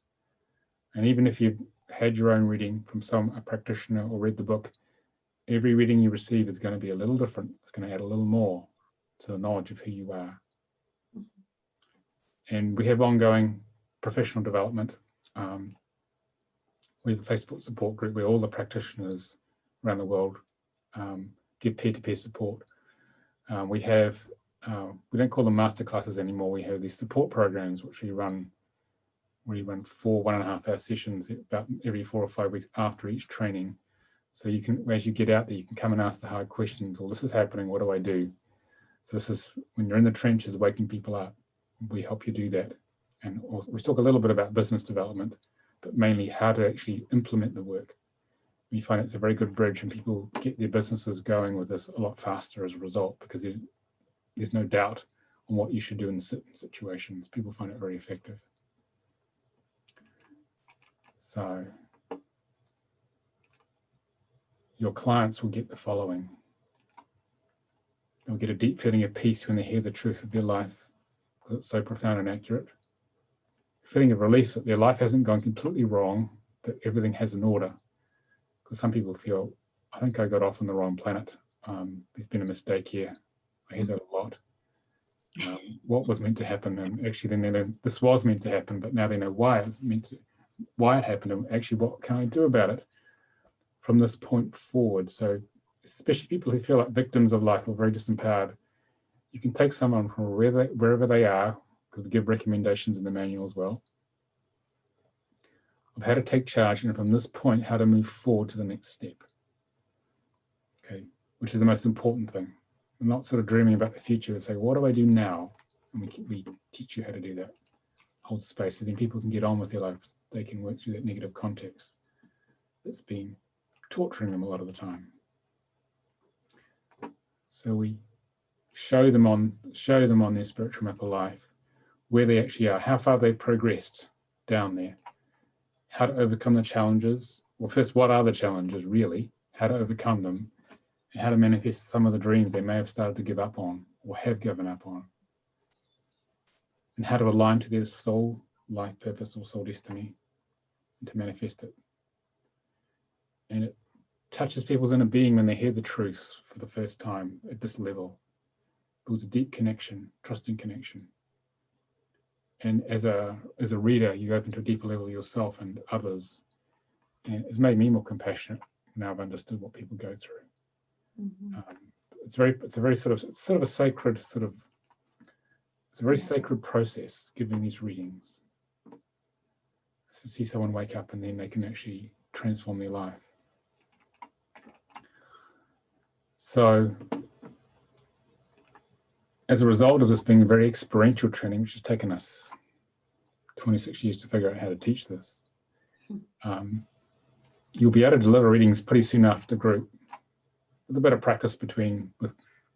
And even if you've had your own reading from a practitioner or read the book, every reading you receive is going to be a little different. It's going to add a little more to the knowledge of who you are. And we have ongoing professional development. We have a Facebook support group where all the practitioners around the world give peer-to-peer support. We don't call them master classes anymore. We have these support programs which we run 4 1.5-hour sessions about every 4 or 5 weeks after each training. So you can, as you get out there, you can come and ask the hard questions. Well, this is happening, what do I do? So this is when you're in the trenches waking people up. We help you do that. And also, we talk a little bit about business development, but mainly how to actually implement the work. We find it's a very good bridge, and people get their businesses going with this a lot faster as a result, because there's no doubt on what you should do in certain situations. People find it very effective. So your clients will get the following. They'll get a deep feeling of peace when they hear the truth of their life, because it's so profound and accurate. A feeling of relief that their life hasn't gone completely wrong, that everything has an order. Because some people feel, I think I got off on the wrong planet. There's been a mistake here. I hear that a lot. What was meant to happen? And actually then they know this was meant to happen, but now they know why it happened, and actually what can I do about it from this point forward. So especially people who feel like victims of life or very disempowered, you can take someone from wherever they are, because we give recommendations in the manual as well, of how to take charge, and from this point, how to move forward to the next step. Okay, which is the most important thing. We're not sort of dreaming about the future and say, what do I do now? And we teach you how to do that. Hold space, so then people can get on with their life. They can work through that negative context that's been torturing them a lot of the time. So we show them on their spiritual map of life where they actually are, how far they've progressed down there, how to overcome the challenges. Well, first, what are the challenges really? How to overcome them, and how to manifest some of the dreams they may have started to give up on or have given up on, and how to align to their soul life purpose or soul destiny and to manifest it. And it touches people's inner being when they hear the truth for the first time at this level. Builds a deep connection, trusting connection. And as a reader, you open to a deeper level yourself and others. And it's made me more compassionate now I've understood what people go through. Mm-hmm. It's a very sort of a sacred it's a very sacred process giving these readings. To see someone wake up and then they can actually transform their life. So as a result of this being a very experiential training, which has taken us 26 years to figure out how to teach this, you'll be able to deliver readings pretty soon after the group, with a bit of practice with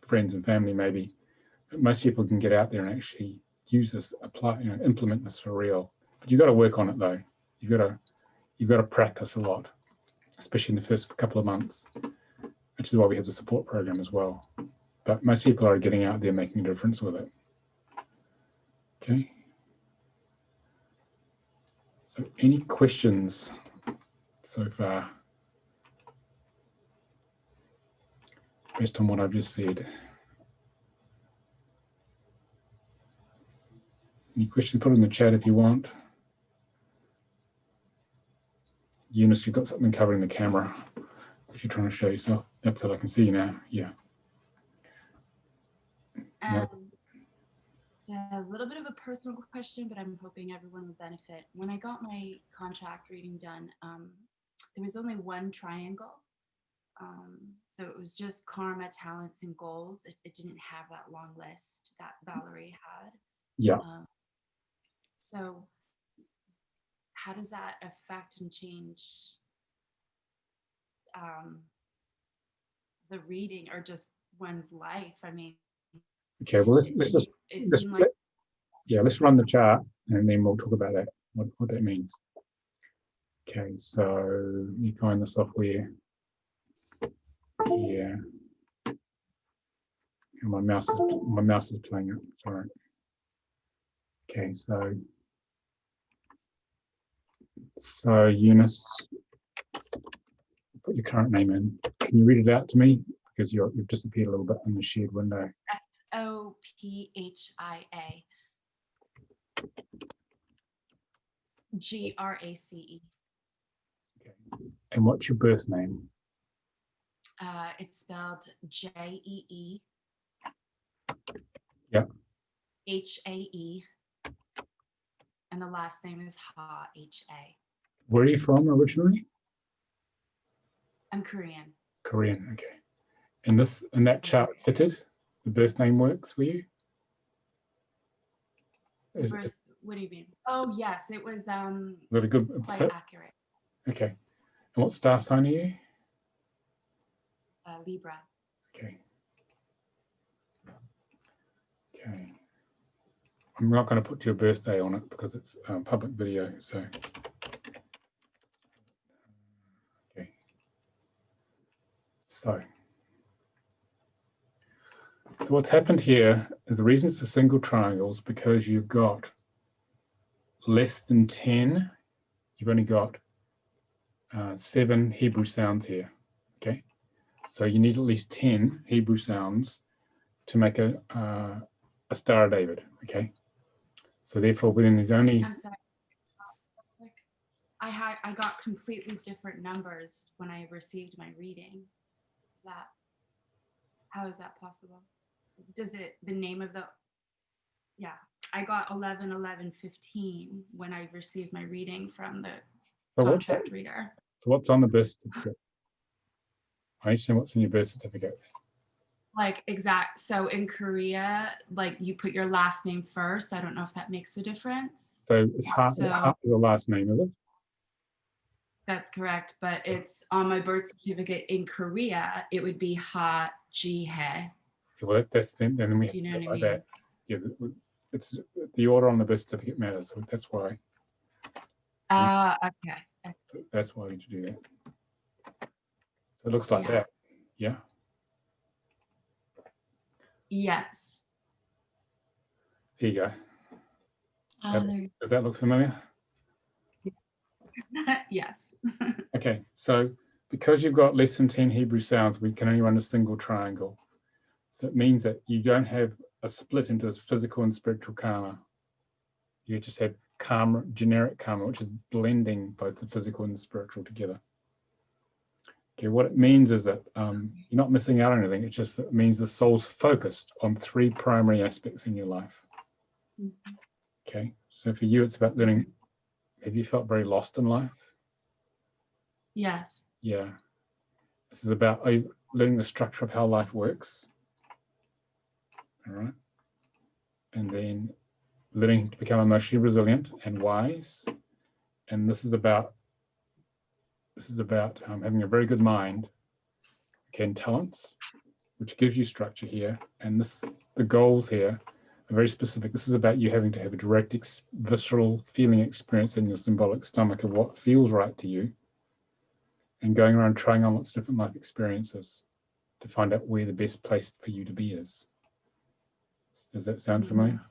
friends and family maybe. But most people can get out there and actually use this, implement this for real. But you've got to work on it though. you've got to practice a lot, especially in the first couple of months, which is why we have the support program as well. But most people are getting out there making a difference with it. Okay. So any questions so far based on what I've just said? Any questions, put it in the chat if you want. Eunice, you've got something covering the camera if you're trying to show yourself. That's all I can see now. Yeah. No. It's a little bit of a personal question, but I'm hoping everyone will benefit. When I got my contract reading done, there was only one triangle. So it was just karma, talents, and goals. It didn't have that long list that Valerie had. Yeah. So how does that affect and change the reading or just one's life? I mean, okay, well let's run the chart and then we'll talk about that, what that means. Okay, so let me find the software here. And my mouse is playing up, sorry. Okay, so Eunice, put your current name in. Can you read it out to me? Because you've disappeared a little bit in the shared window. SOPHIA GRACE. Okay. And what's your birth name? It's spelled JEE. Yeah. HAE. And the last name is Ha, HA. Where are you from originally? I'm Korean. Korean, okay. And that chart fitted? The birth name works for you? What do you mean? Oh yes, it was very good. quite accurate. Okay. And what star sign are you? Libra. Okay. Okay. I'm not going to put your birthday on it because it's a public video, so. Okay. So what's happened here is the reason it's a single triangle is because you've got less than 10, you've only got 7 Hebrew sounds here, okay? So you need at least 10 Hebrew sounds to make a Star of David, okay? So therefore, within these only... I'm sorry. I got completely different numbers when I received my reading. How is that possible? The name of the... Yeah, I got 11, 11, 15 when I received my reading from the contract reader. So what's on the birth certificate? I understand what's in your birth certificate. Like exact. So in Korea, like you put your last name first. I don't know if that makes a difference. So it's Ha is the last name, is it? That's correct, but it's on my birth certificate in Korea. It would be Ha Ji He. Well, that's then we have Do you to know do it what I like mean? that. Yeah, it's the order on the birth certificate matters, so that's why. Okay. That's why we need to do that. So it looks like Yeah. that. Yeah. Yes. Here you go. There. Does that look familiar? Yes. Okay, so because you've got less than 10 Hebrew sounds, we can only run a single triangle. So it means that you don't have a split into physical and spiritual karma. You just have karma, generic karma, which is blending both the physical and the spiritual together. Okay, what it means is that you're not missing out on anything. It's just that it means the soul's focused on 3 primary aspects in your life. Okay, so for you, it's about learning. Have you felt very lost in life? Yes. Yeah. This is about learning the structure of how life works. All right. And then learning to become emotionally resilient and wise. And this is about having a very good mind, okay, and talents, which gives you structure here. And the goals here very specific. This is about you having to have a direct visceral feeling experience in your symbolic stomach of what feels right to you, and going around trying on lots of different life experiences to find out where the best place for you to be is. Does that sound familiar?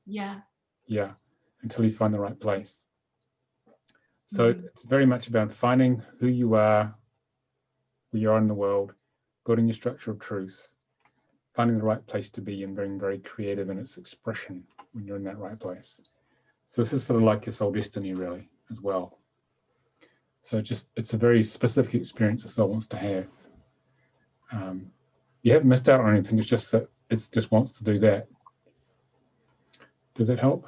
Yeah. Yeah, until you find the right place. So it's very much about finding who you are, where you are in the world, building your structure of truth, finding the right place to be, and being very creative in its expression when you're in that right place. So this is sort of like your soul destiny, really, as well. So it's a very specific experience the soul wants to have. You haven't missed out on anything. It's just that it just wants to do that. Does that help?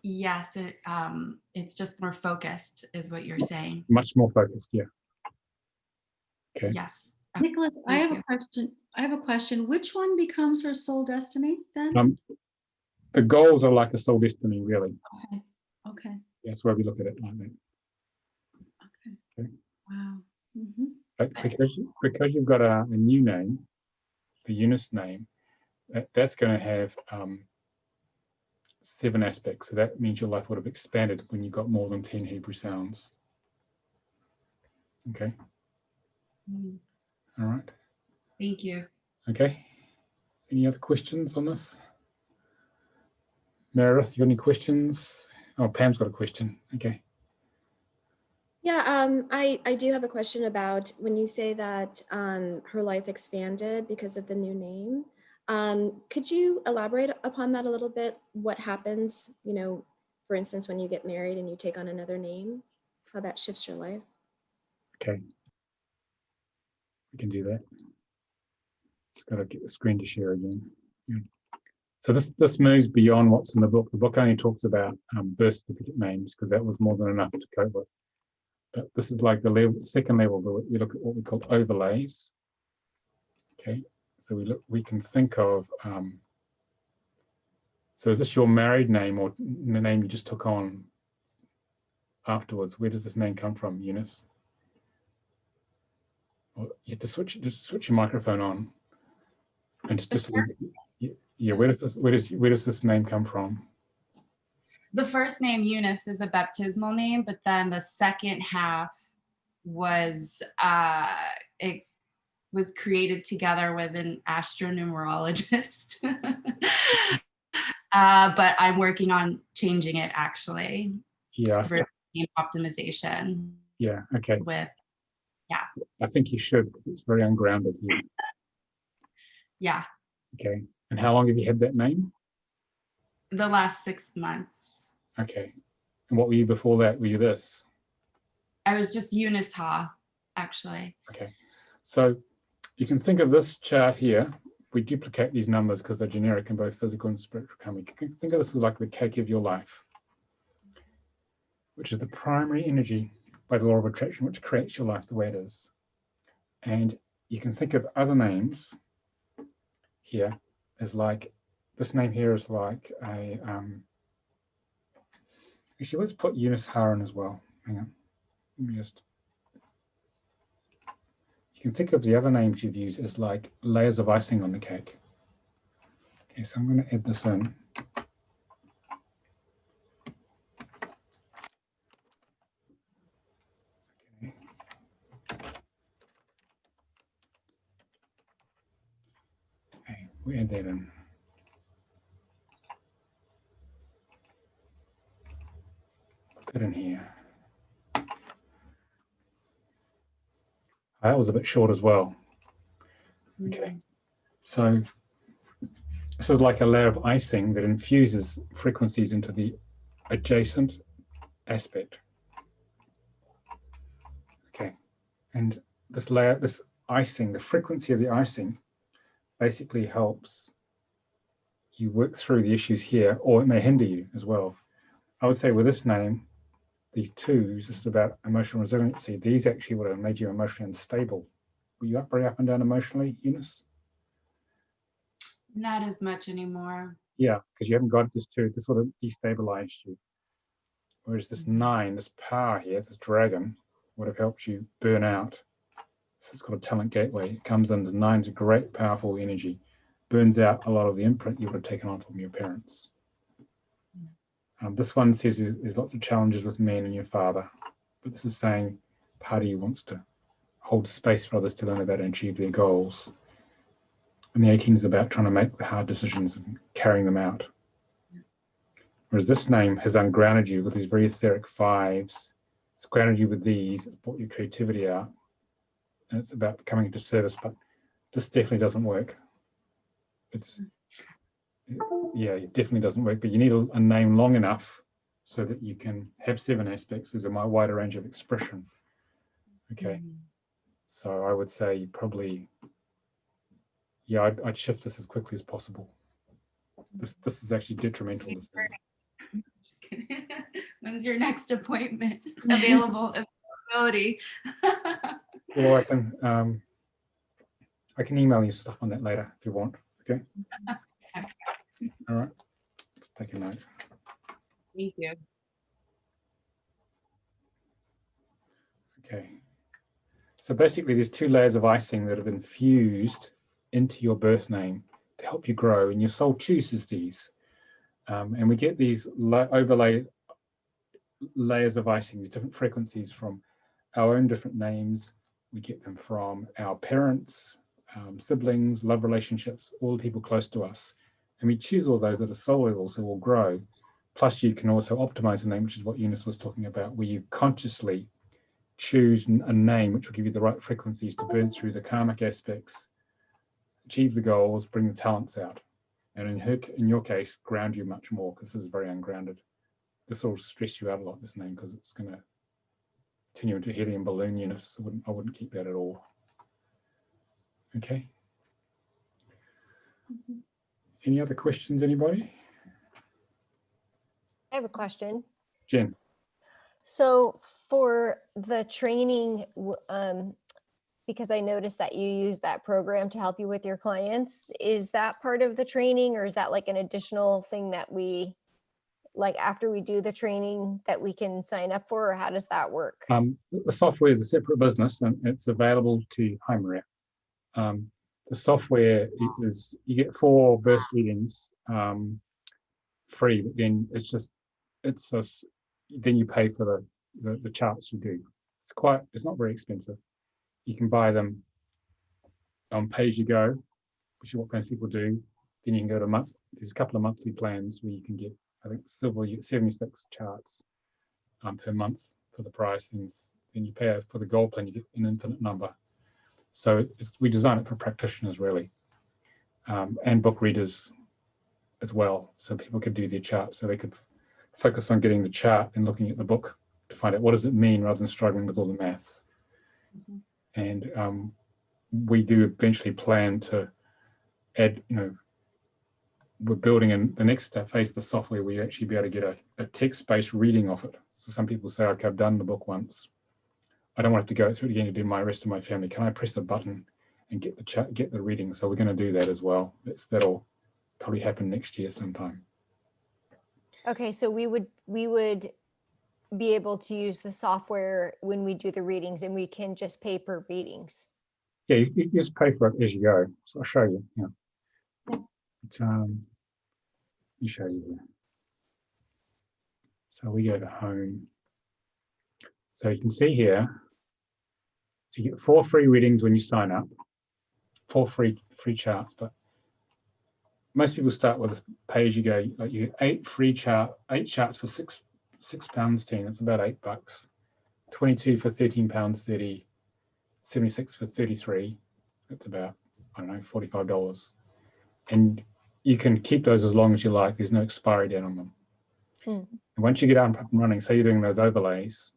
Yes, it's just more focused, is what you're saying. Much more focused, yeah. Okay. Yes. Nicolas, I Thank have a question. I have a question. Which one becomes her soul destiny then? The goals are like a soul destiny, really. Okay. Okay. That's why we look at it like that. Okay. Wow. Mm-hmm. But because you've got a new name, the Eunice name, that's going to have 7 aspects. So that means your life would have expanded when you got more than 10 Hebrew sounds. Okay. All right. Thank you. Okay. Any other questions on this? Meredith, you got any questions? Oh, Pam's got a question. Okay. Yeah, I do have a question about when you say that her life expanded because of the new name. Could you elaborate upon that a little bit? What happens, for instance, when you get married and you take on another name, how that shifts your life? Okay. We can do that. Just got to get the screen to share again. Yeah. So this moves beyond what's in the book. The book only talks about birth certificate names because that was more than enough to cope with. But this is like the second level. We look at what we call overlays. Okay, so we can think of. So is this your married name or the name you just took on afterwards? Where does this name come from, Eunice? Well, you have to switch your microphone on, and just yeah. Where does this name come from? The first name, Eunice, is a baptismal name, but then the second half was it was created together with an astronumerologist. But I'm working on changing it actually. Yeah. For optimization. Yeah. Okay. Yeah. I think you should. It's very ungrounded here. Yeah. Okay. And how long have you had that name? The last 6 months. Okay. And what were you before that? Were you this? I was just Eunice Ha, actually. Okay. So you can think of this chart here. We duplicate these numbers because they're generic in both physical and spiritual coming. You can think of this as like the cake of your life, which is the primary energy by the law of attraction, which creates your life the way it is. And you can think of other names here as like, this name here is like a, actually let's put Eunice Haran as well. Hang on, let me just, you can think of the other names you've used as like layers of icing on the cake. Okay, so I'm going to add this in. Okay, we add that in. Put that in here. That was a bit short as well. Okay, so this is like a layer of icing that infuses frequencies into the adjacent aspect. Okay, and this layer, this icing, the frequency of the icing basically helps you work through the issues here, or it may hinder you as well. I would say with this name, these twos, this is about emotional resiliency. These actually would have made you emotionally unstable. Were you very up and down emotionally, Eunice? Not as much anymore. Yeah, because you haven't got this two. This would have destabilized you. Whereas this 9, this power here, this dragon, would have helped you burn out So it's got a talent gateway. It comes in, the 9's a great, powerful energy, burns out a lot of the imprint you would have taken on from your parents. This one says there's lots of challenges with men and your father, but this is saying part of you wants to hold space for others to learn about and achieve their goals. And the 18 is about trying to make the hard decisions and carrying them out. Whereas this name has ungrounded you with these very etheric 5s. It's grounded you with these, it's brought your creativity out, and it's about coming into service, but this definitely doesn't work. Yeah, it definitely doesn't work, but you need a name long enough so that you can have 7 aspects. There's a wider range of expression. Okay, so I would say you probably, yeah, I'd shift this as quickly as possible. This is actually detrimental. This thing. Just kidding. When's your next appointment? Availability. Well, I can email you stuff on that later if you want. Okay. All right. Let's take a note. Thank you. Okay. So basically, there's 2 layers of icing that have been fused into your birth name to help you grow, and your soul chooses these. And we get these overlay layers of icing, these different frequencies from our own different names. We get them from our parents, siblings, love relationships, all the people close to us. And we choose all those at a soul level, so we'll grow. Plus, you can also optimize the name, which is what Eunice was talking about, where you consciously choose a name which will give you the right frequencies to burn through the karmic aspects, achieve the goals, bring the talents out. And in your case, ground you much more, because this is very ungrounded. This will stress you out a lot, this name, because it's going to turn you into helium balloon Eunice. I wouldn't keep that at all. Okay. Any other questions, anybody? I have a question. Jen. So for the training, because I noticed that you use that program to help you with your clients, is that part of the training, or is that like an additional thing that we, like after we do the training, that we can sign up for, or how does that work? The software is a separate business, and it's available to Hi Maria. The software is, you get 4 birth readings free, but then then you pay for the charts you do. It's not very expensive. You can buy them on pay as you go, which is what most people do. Then you can go to there's a couple of monthly plans where you can get, I think silver, you get 76 charts per month for the price, and then you pay for the gold plan, you get an infinite number. So we design it for practitioners really, and book readers as well, so people could do their chart, so they could focus on getting the chart and looking at the book to find out what does it mean, rather than struggling with all the maths. And we do eventually plan to add, we're building in the next phase of the software where you actually be able to get a text-based reading of it. So some people say, okay, I've done the book once, I don't want to have to go through it again to do my rest of my family. Can I press a button and get the reading? So we're going to do that as well. That'll probably happen next year sometime. Okay, so we would be able to use the software when we do the readings, and we can just pay per readings. Yeah, you just pay for it as you go. So I'll show you. Yeah. Let me show you here. So we go to home. So you can see here, so you get 4 free readings when you sign up, 4 free charts, but most people start with pay as you go. Like you get 8 charts for £6.10. That's about $8. 22 for £13.30. 76 for 33. That's about, I don't know, $45. And you can keep those as long as you like. There's no expiry date on them. And once you get up and running, say you're doing those overlays,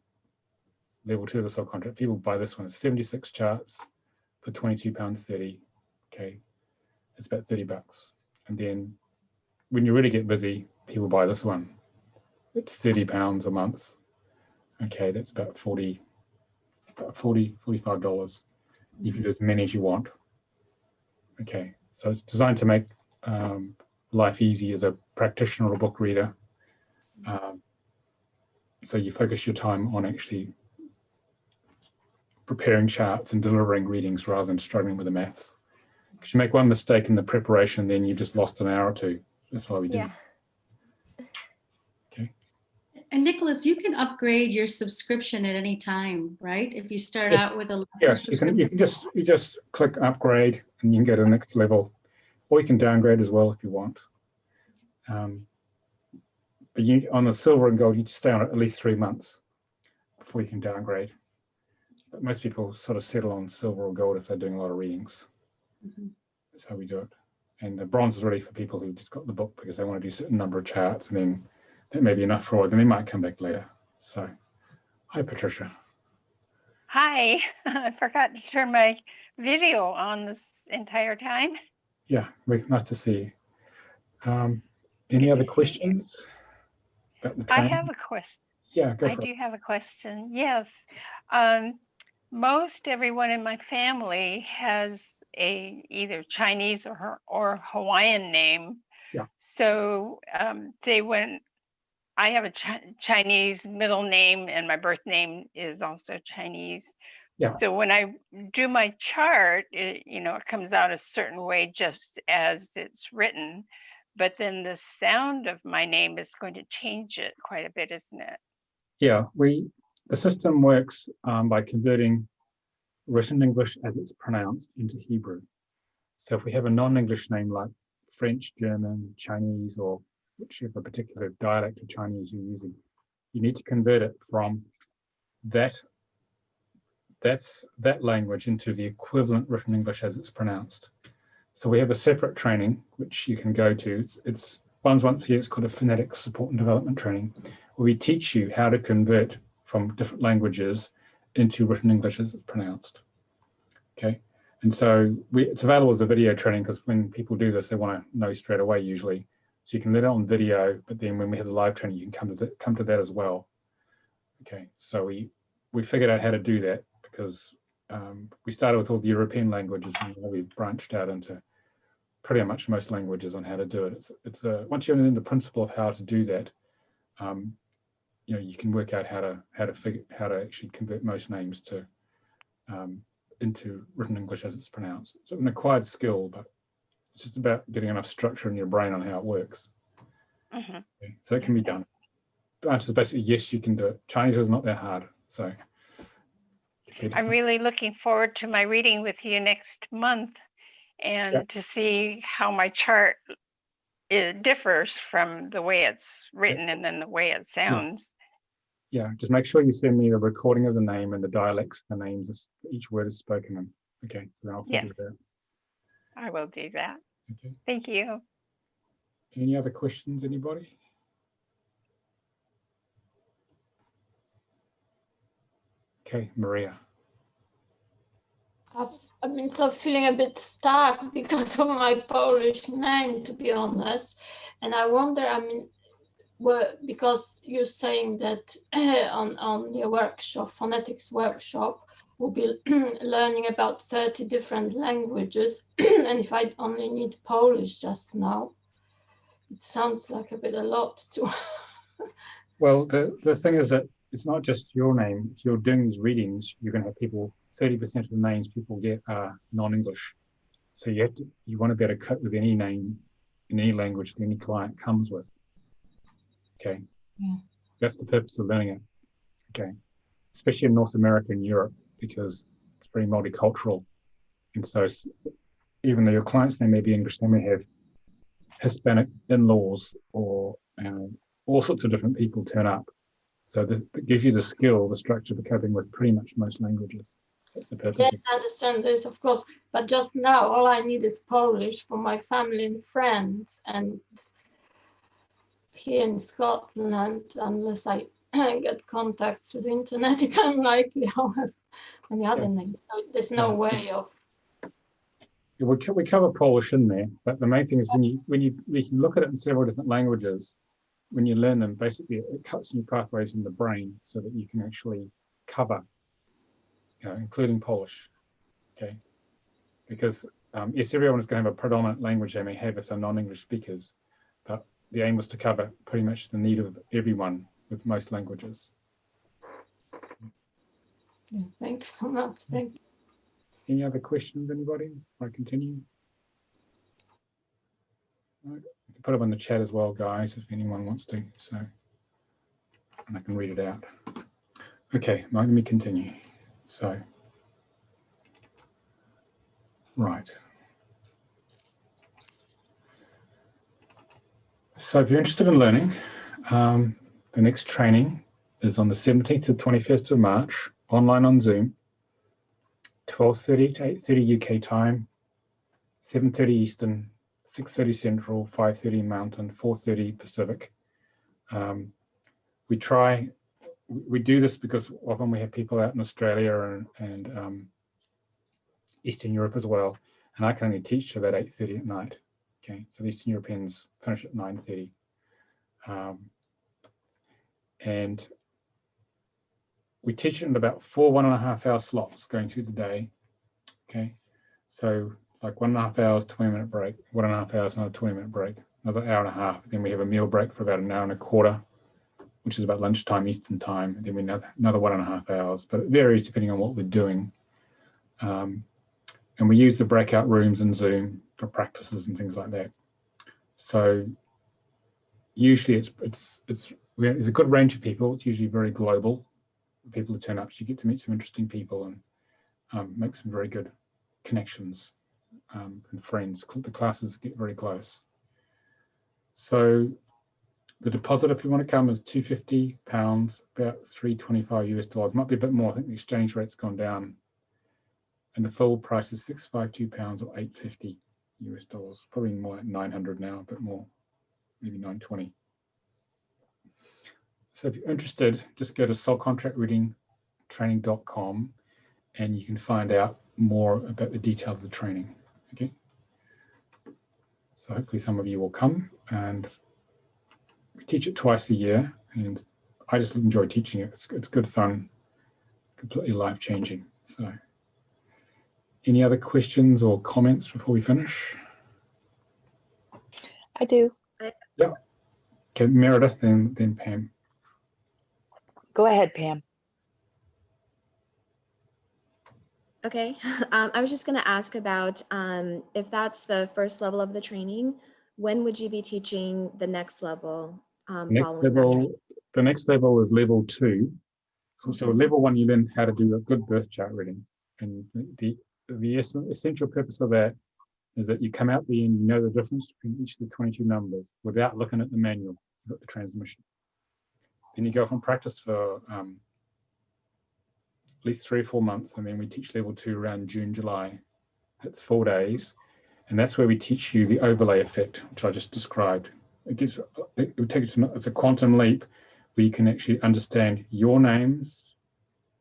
level 2 of the soul contract, people buy this one. It's 76 charts for £22.30. Okay, it's about $30. And then when you really get busy, people buy this one. It's £30 a month. Okay, that's about $45. You can do as many as you want. Okay, so it's designed to make life easy as a practitioner or book reader. So you focus your time on actually preparing charts and delivering readings rather than struggling with the maths. Because you make one mistake in the preparation, then you've just lost an hour or two. That's why we do. Yeah. Okay. And Nicolas, you can upgrade your subscription at any time, right? If you start Yes. out with a lesser Yes, you subscription. can just click upgrade and you can go to the next level, or you can downgrade as well if you want. But you, on the silver and gold, you just stay on it at least 3 months before you can downgrade. But most people sort of settle on silver or gold if they're doing a lot of readings. Mhm. That's how we do it. And the bronze is really for people who just got the book because they want to do a certain number of charts, and then that may be enough for it, then they might come back later. So, hi, Patricia. Hi, I forgot to turn my video on this entire time. Yeah, nice to see you. Any Good other to see you. questions about the I training? have a question. Yeah, go I for it. do have a question. Yes. Most everyone in my family has a either Chinese or Hawaiian name. Yeah. So say when I have a Chinese middle name and my birth name is also Chinese. Yeah. So when I do my chart, it comes out a certain way just as it's written, but then the sound of my name is going to change it quite a bit, isn't it? Yeah, the system works by converting written English as it's pronounced into Hebrew. So if we have a non-English name like French, German, Chinese, or whichever particular dialect of Chinese you're using, you need to convert it from that language into the equivalent written English as it's pronounced. So we have a separate training which you can go to. It's once a year. It's called a Phonetic Support and Development Training, where we teach you how to convert from different languages into written English as it's pronounced. Okay, and so it's available as a video training because when people do this, they want to know straight away usually. So you can let it on video, but then when we have the live training, you can come to that as well. Okay, so we figured out how to do that because we started with all the European languages and we've branched out into pretty much most languages on how to do it. It's once you learn the principle of how to do that, you can work out how to actually convert most names to into written English as it's pronounced. It's an acquired skill, but it's just about getting enough structure in your brain on how it works. Mm-hmm. Okay, so it can be done. The answer is basically yes, you can do it. Chinese is not that hard, so. I'm really looking forward to my reading with you next month and to see how my chart differs from the way it's written and then the way it sounds. Yeah, just make sure you send me a recording of the name and the dialects, the names each word is spoken in. Okay, so then I'll figure it out. I will do that. Okay. Thank you. Any other questions, anybody? Okay, Maria. I've been sort of feeling a bit stuck because of my Polish name, to be honest. And I wonder, because you're saying that on your workshop, phonetics workshop, we'll be learning about 30 different languages. And if I only need Polish just now, it sounds like a lot to. Well, the thing is that it's not just your name. If you're doing these readings, you're going to have people, 30% of the names people get are non-English. So you want to be able to cope with any name in any language that any client comes with. Okay. Yeah. That's the purpose of learning it. Okay. Especially in North America and Europe, because it's very multicultural. And so even though your client's name may be English, they may have Hispanic in-laws or all sorts of different people turn up. So that gives you the skill, the structure for coping with pretty much most languages. That's the purpose. Yes, I understand this, of course. But just now, all I need is Polish for my family and friends. And here in Scotland, unless I get contacts through the internet, it's unlikely I'll have any other name. So there's no way of. Yeah, we cover Polish in there, but the main thing is when you can look at it in several different languages. When you learn them, basically it cuts new pathways in the brain so that you can actually cover, including Polish. Okay, because yes, everyone is going to have a predominant language they may have if they're non-English speakers, but the aim was to cover pretty much the need of everyone with most languages. Yeah, thank you so much. Thank you. Any other questions, anybody? Before I continue? No? You can put them in the chat as well, guys, if anyone wants to. So, and I can read it out. Okay, let me continue. So, right. So if you're interested in learning, the next training is on the 17th to 21st of March, online on Zoom, 12:30 to 8:30 UK time, 7:30 Eastern, 6:30 Central, 5:30 Mountain, 4:30 Pacific. We do this because often we have people out in Australia and Eastern Europe as well, and I can only teach about 8:30 at night. Okay, so the Eastern Europeans finish at 9:30. And we teach it in about 4 1.5 hour slots going through the day. Okay, so like 1.5 hours, 20-minute break, 1.5 hours, another 20-minute break, another hour and a half. Then we have a meal break for about an hour and a quarter, which is about lunchtime Eastern time. And then we have another 1.5 hours, but it varies depending on what we're doing. And we use the breakout rooms in Zoom for practices and things like that. So usually there's a good range of people. It's usually very global. People who turn up, so you get to meet some interesting people and make some very good connections and friends. The classes get very close. So the deposit, if you want to come, is £250, about $325 US. Might be a bit more. I think the exchange rate's gone down. And the full price is £652 or $850 US. Probably more like 900 now, a bit more, maybe 920. So if you're interested, just go to soulcontractreadingtraining.com and you can find out more about the detail of the training. Okay. So hopefully some of you will come, and we teach it twice a year, and I just enjoy teaching it. It's good fun, completely life-changing. So any other questions or comments before we finish? I do. Yeah. Okay, Meredith, then Pam. Go ahead, Pam. Okay, I was just going to ask about if that's the first level of the training, when would you be teaching the next level following that training? The next level is level 2. So level 1, you learn how to do a good birth chart reading. And the essential purpose of that is that you come out the end, you know the difference between each of the 22 numbers without looking at the manual, you've got the transmission. Then you go off and practice for at least 3 or 4 months, and then we teach level 2 around June, July. That's 4 days, and that's where we teach you the overlay effect, which I just described. It would take it's a quantum leap where you can actually understand your names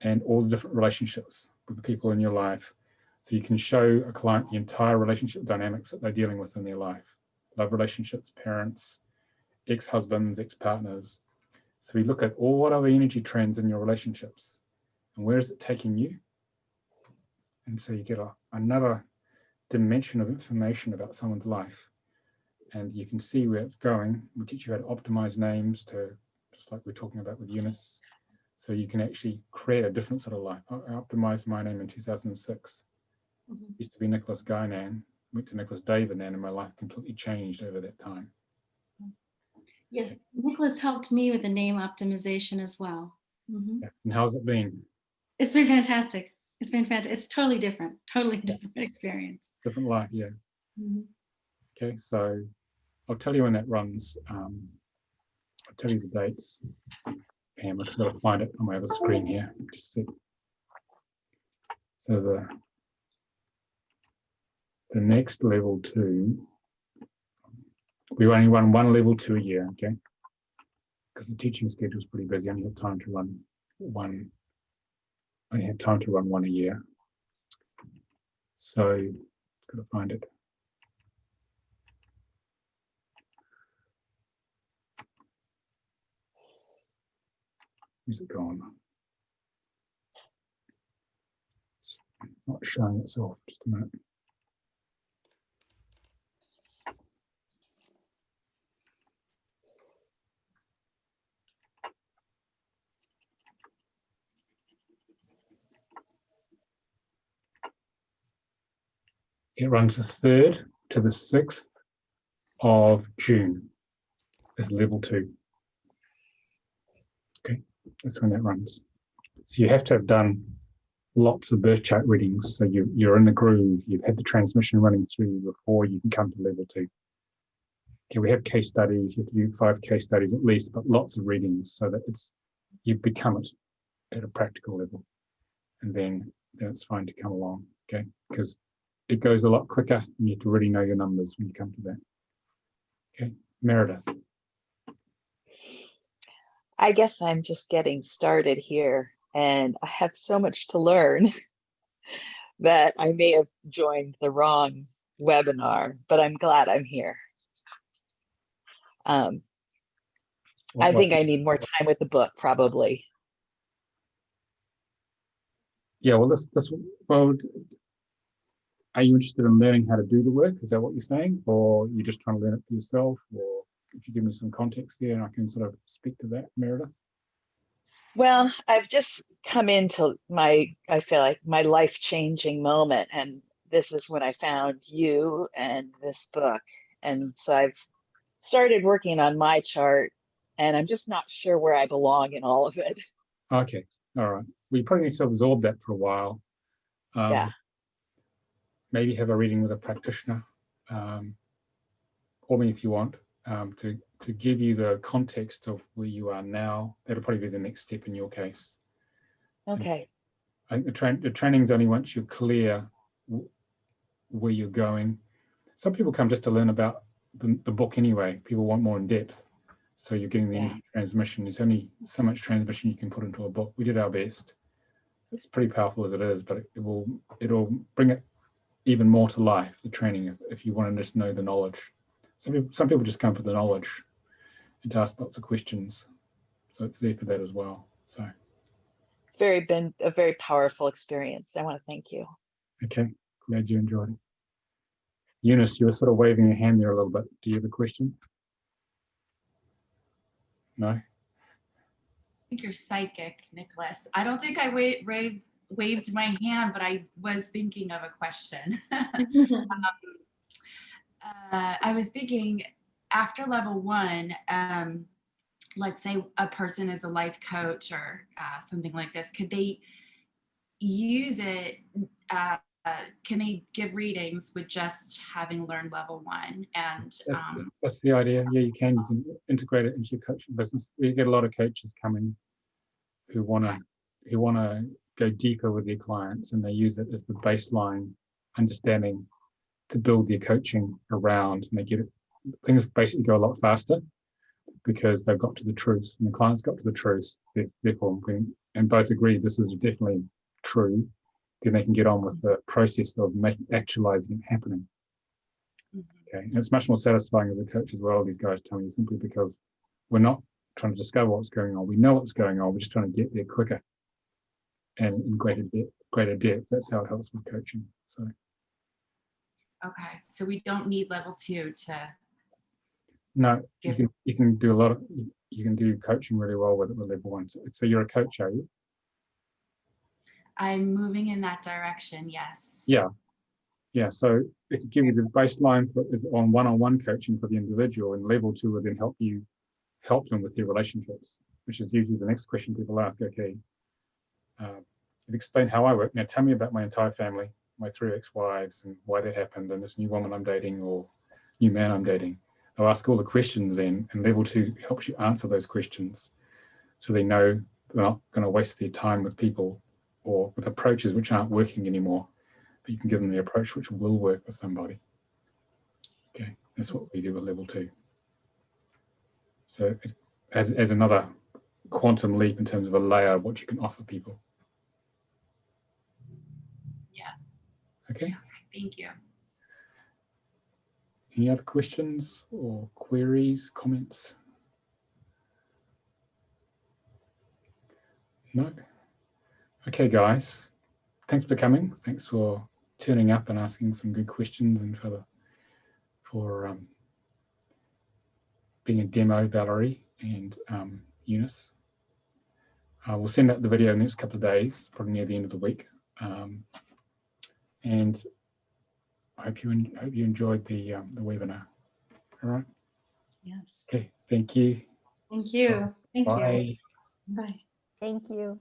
and all the different relationships with the people in your life. So you can show a client the entire relationship dynamics that they're dealing with in their life. Love relationships, parents, ex-husbands, ex-partners. So we look at what are the energy trends in your relationships and where is it taking you? And so you get another dimension of information about someone's life, and you can see where it's going. We teach you how to optimize names, to just like we're talking about with Eunice. So you can actually create a different sort of life. I optimized my name in 2006. Used to be Nicolas Ngan, went to Nicolas David, and my life completely changed over that time. Yes, Nicolas helped me with the name optimization as well. Yeah. And how's it been? It's been fantastic. It's been fantastic. It's totally different experience. Different life, yeah. Okay, so I'll tell you when that runs. I'll tell you the dates. Pam, I've just got to find it on my other screen here. Just a sec. So the next level 2, we only run 1 level 2 a year, okay? Because the teaching schedule is pretty busy. I only have time to run one. I only have time to run 1 a year. So got to find it. Where's it gone? It's not showing itself. Just a minute. It runs the 3rd to the 6th of June. Is level 2. Okay, that's when that runs. So you have to have done lots of birth chart readings. So you're in the groove. You've had the transmission running through you before you can come to level 2. Okay, we have case studies. You have to do 5 case studies at least, but lots of readings so that you've become it at a practical level, and then it's fine to come along. Okay, because it goes a lot quicker. And you have to really know your numbers when you come to that. Okay, Meredith. I guess I'm just getting started here, and I have so much to learn that I may have joined the wrong webinar, but I'm glad I'm here. I think I need more time with the book, probably. Yeah, well, well, are you interested in learning how to do the work? Is that what you're saying? Or you're just trying to learn it for yourself? Or if you give me some context there and I can sort of speak to that, Meredith? Well, I've just come into I feel like my life-changing moment, and this is when I found you and this book. And so I've started working on my chart, and I'm just not sure where I belong in all of it. Okay, all right. We probably need to absorb that for a while. Yeah. Maybe have a reading with a practitioner, or me if you want, to give you the context of where you are now. That'll probably be the next step in your case. Okay. And the training's only once you're clear where you're going. Some people come just to learn about the book anyway. People want more in depth. So you're getting the energy transmission. There's only so much transmission you can put into a book. We did our best. It's pretty powerful as it is, but it'll bring it even more to life, the training, if you want to just know the knowledge. Some people just come for the knowledge and to ask lots of questions. So it's there for that as well. So Been a very powerful experience. I want to thank you. Okay, glad you enjoyed it. Eunice, you were sort of waving your hand there a little bit. Do you have a question? No? I think you're psychic, Nicolas. I don't think I waved my hand, but I was thinking of a question. I was thinking after level 1, let's say a person is a life coach or something like this, could they use it? Can they give readings with just having learned level 1? And that's the idea. Yeah, you can integrate it into your coaching business. We get a lot of coaches coming who want to go deeper with their clients, and they use it as the baseline understanding to build their coaching around, and they get it. Things basically go a lot faster because they've got to the truth, and the clients got to the truth. Therefore, and both agree this is definitely true, then they can get on with the process of actualizing it happening. Okay, and it's much more satisfying as a coach as well. These guys tell me, simply because we're not trying to discover what's going on. We know what's going on. We're just trying to get there quicker and in greater depth. That's how it helps with coaching. So. Okay, so we don't need level 2 to. No, you can do a lot of, you can do coaching really well with it with level 1. So you're a coach, are you? I'm moving in that direction, yes. Yeah. So it can give you the baseline on one-on-one coaching for the individual, and level 2 will then help them with their relationships, which is usually the next question people ask. Okay, I've explained how I work. Now tell me about my entire family, my 3 ex-wives, and why that happened, and this new woman I'm dating or new man I'm dating. I'll ask all the questions then, and level 2 helps you answer those questions, so they know they're not going to waste their time with people or with approaches which aren't working anymore, but you can give them the approach which will work with somebody. Okay, that's what we do with level 2. So as another quantum leap in terms of a layer of what you can offer people. Yes. Okay. Thank you. Any other questions or queries, comments? No? Okay, guys. Thanks for coming. Thanks for turning up and asking some good questions, and for being a demo, Valerie and Eunice. We'll send out the video in the next couple of days, probably near the end of the week. And I hope you enjoyed the webinar. All right. Yes. Okay. Thank you. Thank you. Thank Bye. you. Bye. Thank you.